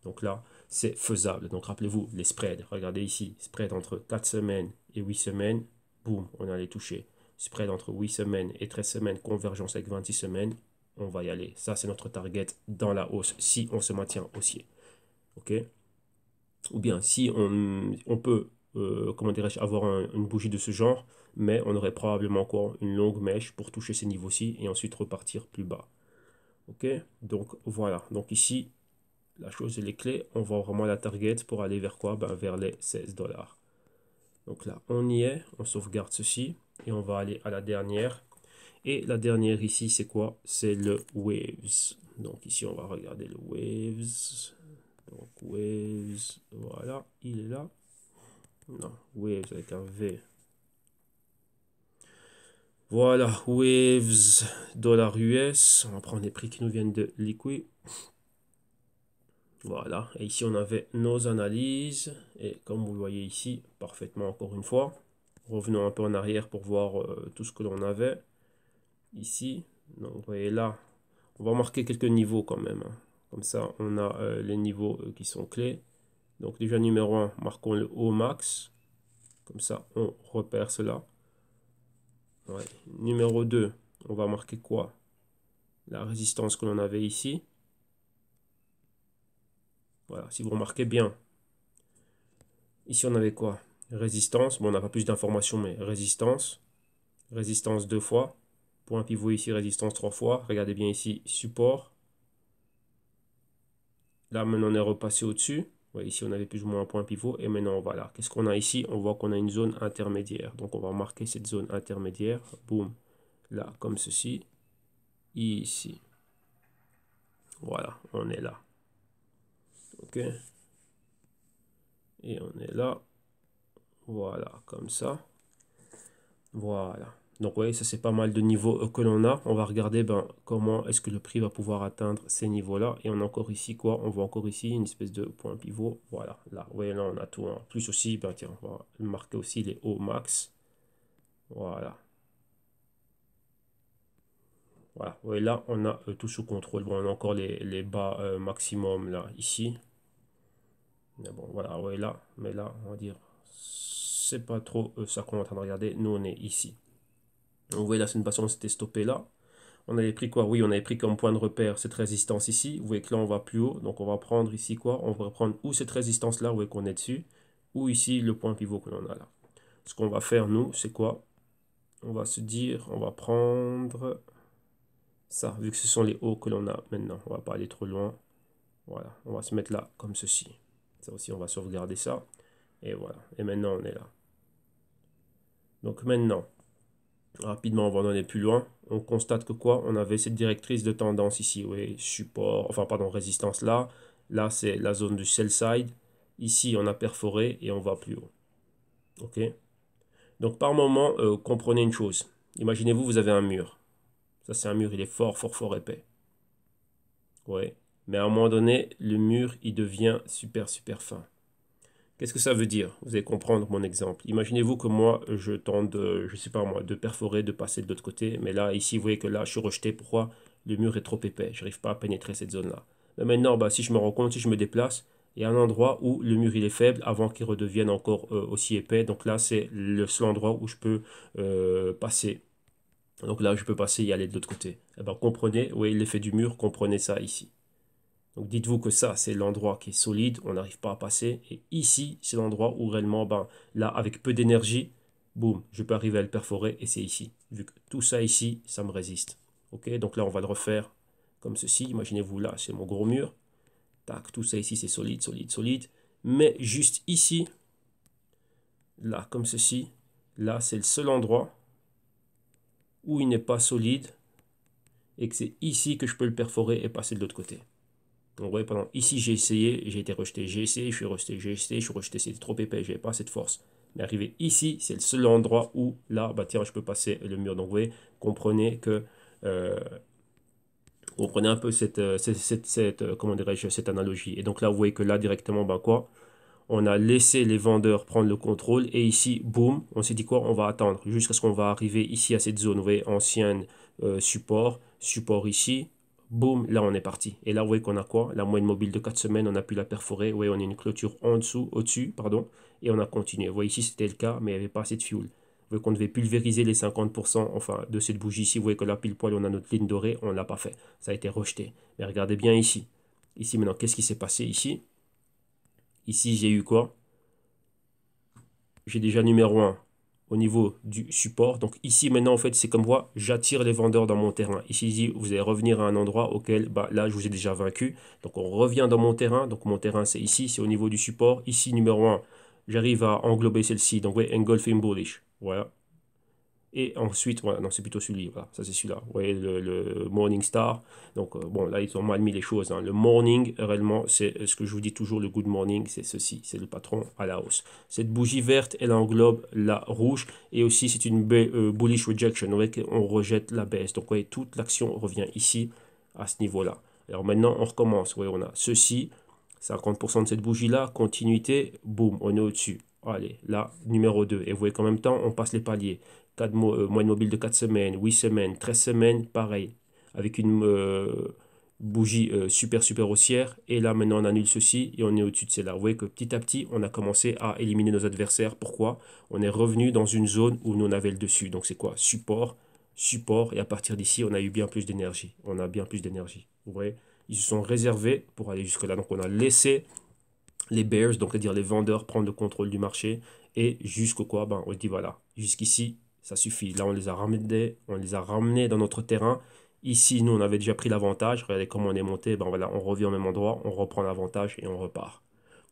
Donc là, c'est faisable. Donc rappelez-vous, les spreads. Regardez ici, spread entre 4 semaines et 8 semaines. Boum, on a les toucher. Spread entre 8 semaines et 13 semaines, convergence avec 26 semaines. On va y aller. Ça, c'est notre target dans la hausse si on se maintient haussier. OK? Ou bien si on peut, comment dirais-je, avoir une bougie de ce genre, mais on aurait probablement encore une longue mèche pour toucher ces niveaux-ci et ensuite repartir plus bas. OK? Donc voilà. Donc ici, la chose elle est clé. On voit vraiment la target pour aller vers quoi? Ben, vers les 16 $. Donc là, on y est. On sauvegarde ceci et on va aller à la dernière. Et la dernière ici, c'est quoi? C'est le Waves. Donc ici, on va regarder le Waves. Donc Waves, voilà, il est là. Non, Waves avec un V. Voilà, Waves, dollar US. On va prendre les prix qui nous viennent de Liquid. Voilà, et ici on avait nos analyses. Et comme vous le voyez ici, parfaitement encore une fois. Revenons un peu en arrière pour voir tout ce que l'on avait. Ici, donc vous voyez là, on va marquer quelques niveaux quand même. Hein. Comme ça, on a les niveaux qui sont clés. Donc déjà numéro 1, marquons le haut max. Comme ça, on repère cela. Ouais. Numéro 2, on va marquer quoi? La résistance que l'on avait ici. Voilà, si vous remarquez bien. Ici, on avait quoi? Résistance. Bon, on n'a pas plus d'informations, mais résistance. Résistance 2 fois. Point pivot ici, résistance 3 fois. Regardez bien ici, support. Là, maintenant, on est repassé au-dessus. Ouais, ici, on avait plus ou moins un point pivot. Et maintenant, voilà. Qu'est-ce qu'on a ici? On voit qu'on a une zone intermédiaire. Donc, on va marquer cette zone intermédiaire. Boum. Là, comme ceci. Ici. Voilà, on est là. OK. Et on est là. Voilà, comme ça. Voilà. Donc, vous voyez, ça, c'est pas mal de niveaux que l'on a. On va regarder comment est-ce que le prix va pouvoir atteindre ces niveaux-là. Et on a encore ici quoi? On voit encore ici une espèce de point pivot. Voilà, là, vous voyez, là, on a tout. Hein. Plus aussi, tiens, on va marquer aussi les hauts max. Voilà. Voilà, vous voyez, là, on a tout sous contrôle. Bon, on a encore les bas maximum, là, ici. Mais bon, voilà, vous voyez, là. Mais là, on va dire, c'est pas trop ça qu'on est en train de regarder. Nous, on est ici. Donc, vous voyez, là, c'est une façon, on s'était stoppé là. On avait pris quoi? Oui, on avait pris comme point de repère cette résistance ici. Vous voyez que là, on va plus haut. Donc, on va prendre ici quoi? On va prendre ou cette résistance-là, vous voyez qu'on est dessus, ou ici, le point pivot que l'on a là. Ce qu'on va faire, nous, c'est quoi? On va se dire, on va prendre ça, vu que ce sont les hauts que l'on a maintenant. On va pas aller trop loin. Voilà, on va se mettre là, comme ceci. Ça aussi, on va sauvegarder ça. Et voilà. Et maintenant, on est là. Donc maintenant, rapidement, on va en aller plus loin. On constate que quoi? On avait cette directrice de tendance ici. Oui, support, enfin pardon, résistance là. Là, c'est la zone du sell side. Ici, on a perforé et on va plus haut. OK? Donc par moment, comprenez une chose. Imaginez-vous, vous avez un mur. Ça, c'est un mur, il est fort, fort, fort épais. Ouais. Mais à un moment donné, le mur, il devient super, super fin. Qu'est-ce que ça veut dire? Vous allez comprendre mon exemple. Imaginez-vous que moi, je tente, je sais pas moi, de perforer, de passer de l'autre côté. Mais là, ici, vous voyez que là, je suis rejeté. Pourquoi? Le mur est trop épais. Je n'arrive pas à pénétrer cette zone-là. Mais maintenant, si je me rends compte, si je me déplace, il y a un endroit où le mur il est faible avant qu'il redevienne encore aussi épais. Donc là, c'est le seul endroit où je peux passer. Donc là, je peux passer et aller de l'autre côté. Eh ben, comprenez, oui, l'effet du mur, comprenez ça ici. Donc dites-vous que ça, c'est l'endroit qui est solide, on n'arrive pas à passer. Et ici, c'est l'endroit où réellement, là, avec peu d'énergie, boum, je peux arriver à le perforer et c'est ici. Vu que tout ça ici, ça me résiste. Ok, donc là, on va le refaire comme ceci. Imaginez-vous là, c'est mon gros mur. Tac, tout ça ici, c'est solide, solide, solide. Mais juste ici, là, comme ceci, là, c'est le seul endroit où il n'est pas solide et que c'est ici que je peux le perforer et passer de l'autre côté. Donc, ouais, pendant ici, j'ai essayé, j'ai été rejeté. J'ai essayé, je suis rejeté. J'ai essayé, je suis rejeté. C'était trop épais, j'avais pas assez de force. Mais arrivé ici, c'est le seul endroit où, là, tiens, je peux passer le mur. Donc, vous voyez, comprenez que, comprenez un peu comment dirais-je, cette analogie. Et donc là, vous voyez que là, directement, quoi, on a laissé les vendeurs prendre le contrôle. Et ici, boum, on s'est dit quoi? On va attendre jusqu'à ce qu'on va arriver ici à cette zone, vous voyez, ancienne support, support ici. boum, là on est parti. Et là, vous voyez qu'on a quoi? La moyenne mobile de 4 semaines, on a pu la perforer. Vous voyez, on a une clôture en dessous, au-dessus, pardon, et on a continué. Vous voyez, ici, c'était le cas, mais il n'y avait pas assez de fuel. Vous voyez qu'on devait pulvériser les 50%, enfin, de cette bougie ici. Vous voyez que là, pile poil, on a notre ligne dorée, on ne l'a pas fait. Ça a été rejeté. Mais regardez bien ici. Ici, maintenant, qu'est-ce qui s'est passé ici? Ici, j'ai eu quoi? J'ai déjà numéro 1 au niveau du support. Donc ici, maintenant, en fait, c'est comme moi, j'attire les vendeurs dans mon terrain. Ici, vous allez revenir à un endroit auquel, bah, là, je vous ai déjà vaincu. Donc on revient dans mon terrain. Donc mon terrain, c'est ici, c'est au niveau du support. Ici, numéro 1, j'arrive à englober celle-ci. Donc, oui, engulfing bullish. Voilà. Et ensuite, voilà, non, c'est plutôt celui-là. Voilà, ça, c'est celui-là. Vous voyez, le Morning Star. Donc, bon, là, ils ont mal mis les choses, hein. Le morning, réellement, c'est ce que je vous dis toujours, le good morning, c'est ceci. C'est le patron à la hausse. Cette bougie verte, elle englobe la rouge. Et aussi, c'est une bullish rejection. Vous voyez qu'on rejette la baisse. Donc, vous voyez, toute l'action revient ici, à ce niveau-là. Alors, maintenant, on recommence. Vous voyez, on a ceci, 50% de cette bougie-là, continuité, boum, on est au-dessus. Allez, là, numéro 2. Et vous voyez qu'en même temps, on passe les paliers. Moyenne mobile de 4 semaines, 8 semaines, 13 semaines, pareil. Avec une bougie super haussière. Et là, maintenant, on annule ceci et on est au-dessus de celle-là. Vous voyez que petit à petit, on a commencé à éliminer nos adversaires. Pourquoi? On est revenu dans une zone où nous, on avait le dessus. Donc, c'est quoi? Support, support. Et à partir d'ici, on a eu bien plus d'énergie. On a bien plus d'énergie. Vous voyez? Ils se sont réservés pour aller jusque-là. Donc, on a laissé les bears, donc c'est-à-dire les vendeurs, prendre le contrôle du marché. Et jusqu'au quoi? Ben, on dit voilà, jusqu'ici, ça suffit. Là, on les a ramenés dans notre terrain. Ici, nous, on avait déjà pris l'avantage. Regardez comment on est monté. Ben voilà, on revient au même endroit, on reprend l'avantage et on repart.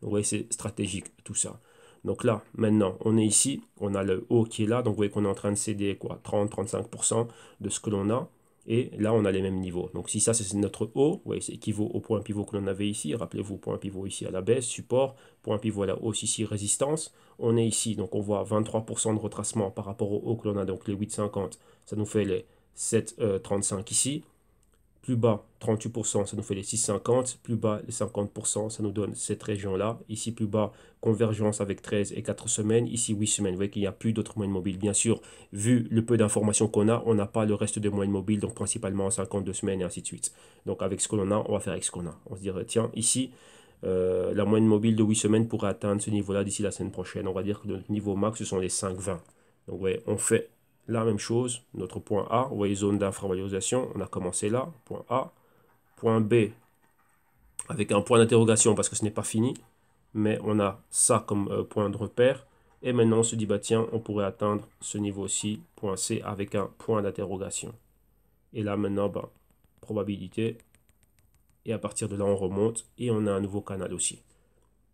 Donc, vous voyez, c'est stratégique, tout ça. Donc là, maintenant, on est ici. On a le haut qui est là. Donc, vous voyez qu'on est en train de céder quoi, 30-35% de ce que l'on a. Et là, on a les mêmes niveaux. Donc, si ça, c'est notre haut, ouais, c'est équivaut au point pivot que l'on avait ici. Rappelez-vous, point pivot ici à la baisse, support, point pivot à la hausse ici, résistance. On est ici, donc on voit 23% de retracement par rapport au haut que l'on a, donc les 8,50. Ça nous fait les 7,35 ici. Plus bas, 38%, ça nous fait les 6,50. Plus bas, les 50%, ça nous donne cette région-là. Ici, plus bas, convergence avec 13 et 4 semaines. Ici, 8 semaines. Vous voyez qu'il n'y a plus d'autres moyennes mobiles. Bien sûr, vu le peu d'informations qu'on a, on n'a pas le reste des moyennes mobiles, donc principalement 52 semaines et ainsi de suite. Donc, avec ce que l'on a, on va faire avec ce qu'on a. On se dirait, tiens, ici, la moyenne mobile de 8 semaines pourrait atteindre ce niveau-là d'ici la semaine prochaine. On va dire que notre niveau max, ce sont les 5,20. Donc, vous voyez, on fait la même chose, notre point A, vous voyez, zone d'infravalorisation, on a commencé là, point A, point B, avec un point d'interrogation parce que ce n'est pas fini, mais on a ça comme point de repère, et maintenant on se dit, bah tiens, on pourrait atteindre ce niveau-ci, point C, avec un point d'interrogation. Et là maintenant, bah, probabilité, et à partir de là on remonte, et on a un nouveau canal aussi.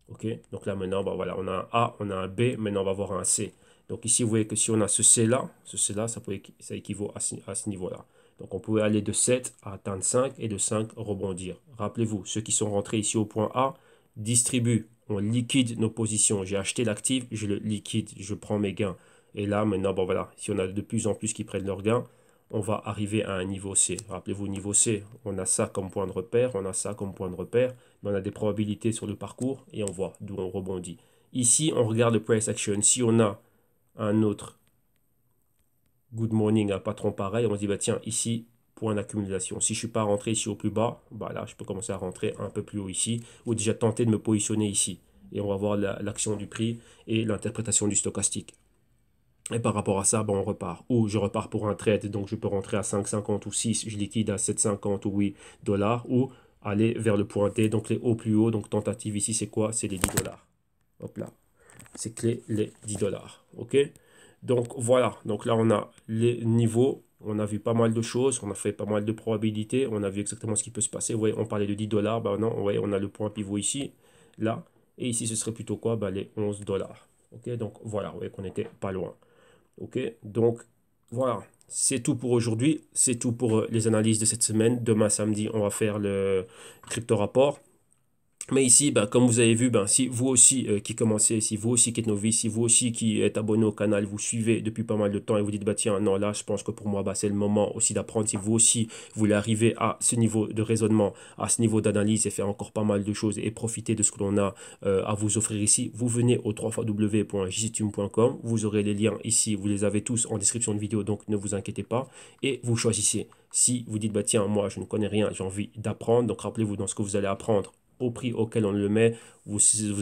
Ok, donc là maintenant, bah, voilà, on a un A, on a un B, maintenant on va voir un C. Donc ici, vous voyez que si on a ce C-là, ça équivaut à ce niveau-là. Donc on pouvait aller de 7 à atteindre 5 et de 5 rebondir. Rappelez-vous, ceux qui sont rentrés ici au point A distribuent, on liquide nos positions. J'ai acheté l'actif, je le liquide, je prends mes gains. Et là maintenant, bon voilà, si on a de plus en plus qui prennent leurs gains, on va arriver à un niveau C. Rappelez-vous, niveau C, on a ça comme point de repère, on a ça comme point de repère, mais on a des probabilités sur le parcours et on voit d'où on rebondit. Ici, on regarde le price action. Si on a un autre good morning, un patron pareil, on se dit, bah tiens, ici, point d'accumulation. Si je ne suis pas rentré ici au plus bas, bah là, je peux commencer à rentrer un peu plus haut ici, ou déjà tenter de me positionner ici. Et on va voir l'action du prix et l'interprétation du stochastique. Et par rapport à ça, bon, on repart. Ou je repars pour un trade, donc je peux rentrer à 5,50 ou 6, je liquide à 7,50 ou 8 dollars, ou aller vers le point T, donc les hauts plus hauts. Donc tentative ici, c'est quoi? C'est les 10 dollars. Hop là, c'est clé les 10 dollars. Ok? Donc voilà, donc là on a les niveaux, on a vu pas mal de choses, on a fait pas mal de probabilités, on a vu exactement ce qui peut se passer. Vous voyez, on parlait de 10 dollars, ben non, ouais, on a le point pivot ici, là, et ici ce serait plutôt quoi? Ben, les 11 dollars. Ok, donc voilà, vous voyez qu'on n'était pas loin. Ok, donc voilà, c'est tout pour aujourd'hui. C'est tout pour les analyses de cette semaine. Demain samedi, on va faire le crypto rapport. Mais ici, ben, comme vous avez vu, ben, si vous aussi qui commencez, si vous aussi qui êtes novice, si vous aussi qui êtes abonné au canal, vous suivez depuis pas mal de temps et vous dites, bah tiens, non, là, je pense que pour moi, bah, c'est le moment aussi d'apprendre. Si vous aussi voulez arriver à ce niveau de raisonnement, à ce niveau d'analyse et faire encore pas mal de choses et profiter de ce que l'on a à vous offrir ici, vous venez au www.jctube.com. Vous aurez les liens ici, vous les avez tous en description de vidéo, donc ne vous inquiétez pas. Et vous choisissez. Si vous dites, bah tiens, moi, je ne connais rien, j'ai envie d'apprendre, donc rappelez-vous dans ce que vous allez apprendre au prix auquel on le met, vous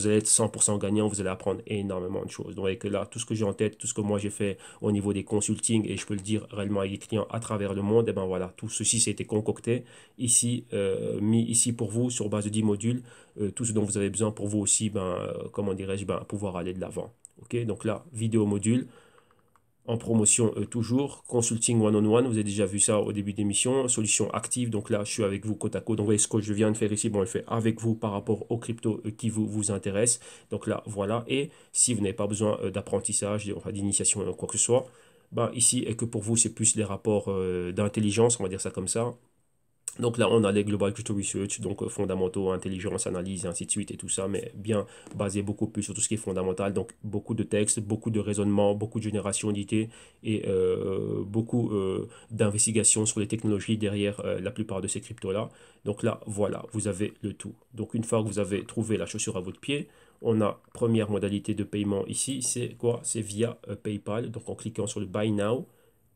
allez être 100% gagnant, vous allez apprendre énormément de choses. Donc, vous voyez que là, tout ce que j'ai en tête, tout ce que moi j'ai fait au niveau des consultings, et je peux le dire réellement avec les clients à travers le monde, et ben voilà, tout ceci, ça a été concocté ici, mis ici pour vous, sur base de 10 modules, tout ce dont vous avez besoin pour vous aussi, ben, comment dirais-je, ben, pouvoir aller de l'avant. Ok, donc là, vidéo module en promotion toujours. Consulting one-on-one, vous avez déjà vu ça au début d'émission. Solution active, donc là, je suis avec vous côte à côte. Donc, vous voyez ce que je viens de faire ici, bon, je le fais avec vous par rapport aux cryptos qui vous intéressent. Donc là, voilà. Et si vous n'avez pas besoin d'apprentissage, d'initiation, quoi que ce soit, bah, ici, et que pour vous, c'est plus les rapports d'intelligence, on va dire ça comme ça. Donc là, on a les Global Crypto Research, donc fondamentaux, intelligence, analyse, et ainsi de suite, et tout ça, mais bien basé beaucoup plus sur tout ce qui est fondamental. Donc beaucoup de textes, beaucoup de raisonnements, beaucoup de génération d'idées et beaucoup d'investigations sur les technologies derrière la plupart de ces cryptos-là. Donc là, voilà, vous avez le tout. Donc une fois que vous avez trouvé la chaussure à votre pied, on a première modalité de paiement ici, c'est quoi? C'est via PayPal. Donc en cliquant sur le Buy Now,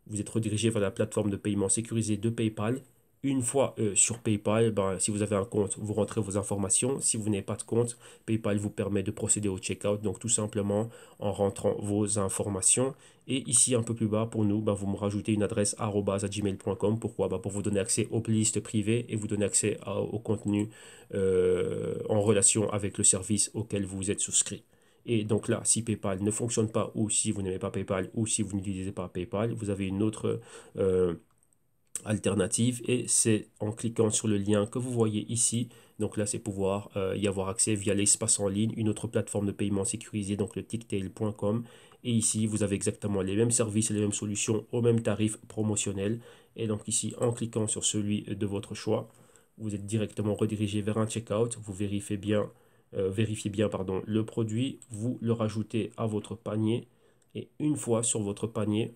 vous êtes redirigé vers la plateforme de paiement sécurisée de PayPal. Une fois sur PayPal, ben, si vous avez un compte, vous rentrez vos informations. Si vous n'avez pas de compte, PayPal vous permet de procéder au checkout. Donc tout simplement en rentrant vos informations. Et ici un peu plus bas pour nous, ben, vous me rajoutez une adresse @gmail.com. Pourquoi? Ben, pour vous donner accès aux playlists privées et vous donner accès au contenu en relation avec le service auquel vous êtes souscrit. Et donc là, si PayPal ne fonctionne pas ou si vous n'aimez pas PayPal ou si vous n'utilisez pas PayPal, vous avez une autre alternative et c'est en cliquant sur le lien que vous voyez ici. Donc là, c'est pouvoir y avoir accès via l'espace en ligne, une autre plateforme de paiement sécurisée, donc le ticktail.com. Et ici, vous avez exactement les mêmes services et les mêmes solutions au même tarif promotionnel. Et donc ici, en cliquant sur celui de votre choix, vous êtes directement redirigé vers un checkout. Vous vérifiez bien pardon, le produit, vous le rajoutez à votre panier. Et une fois sur votre panier,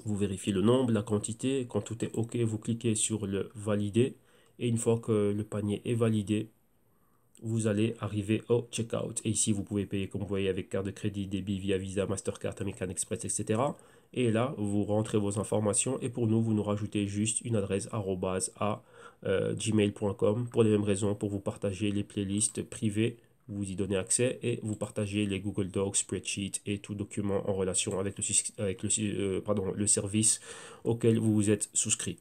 vous vérifiez le nombre, la quantité. Quand tout est OK, vous cliquez sur le valider. Et une fois que le panier est validé, vous allez arriver au checkout. Et ici, vous pouvez payer, comme vous voyez, avec carte de crédit, débit, via Visa, Mastercard, American Express, etc. Et là, vous rentrez vos informations. Et pour nous, vous nous rajoutez juste une adresse gmail.com pour les mêmes raisons, pour vous partager les playlists privées. Vous y donnez accès et vous partagez les Google Docs, spreadsheets et tout document en relation avec le service auquel vous vous êtes souscrit.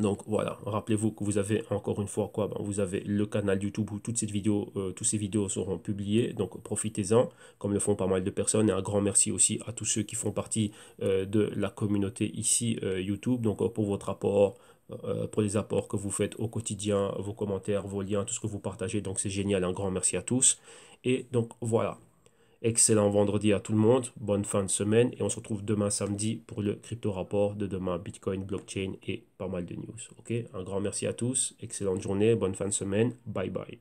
Donc voilà, rappelez-vous que vous avez encore une fois quoi, ben, vous avez le canal YouTube où toutes ces vidéos seront publiées, donc profitez-en, comme le font pas mal de personnes, et un grand merci aussi à tous ceux qui font partie de la communauté ici YouTube, donc pour votre apport, pour les apports que vous faites au quotidien, vos commentaires, vos liens, tout ce que vous partagez, donc c'est génial, un grand merci à tous, et donc voilà. Excellent vendredi à tout le monde, bonne fin de semaine et on se retrouve demain samedi pour le crypto rapport de demain, Bitcoin, blockchain et pas mal de news. Ok, un grand merci à tous, excellente journée, bonne fin de semaine, bye bye.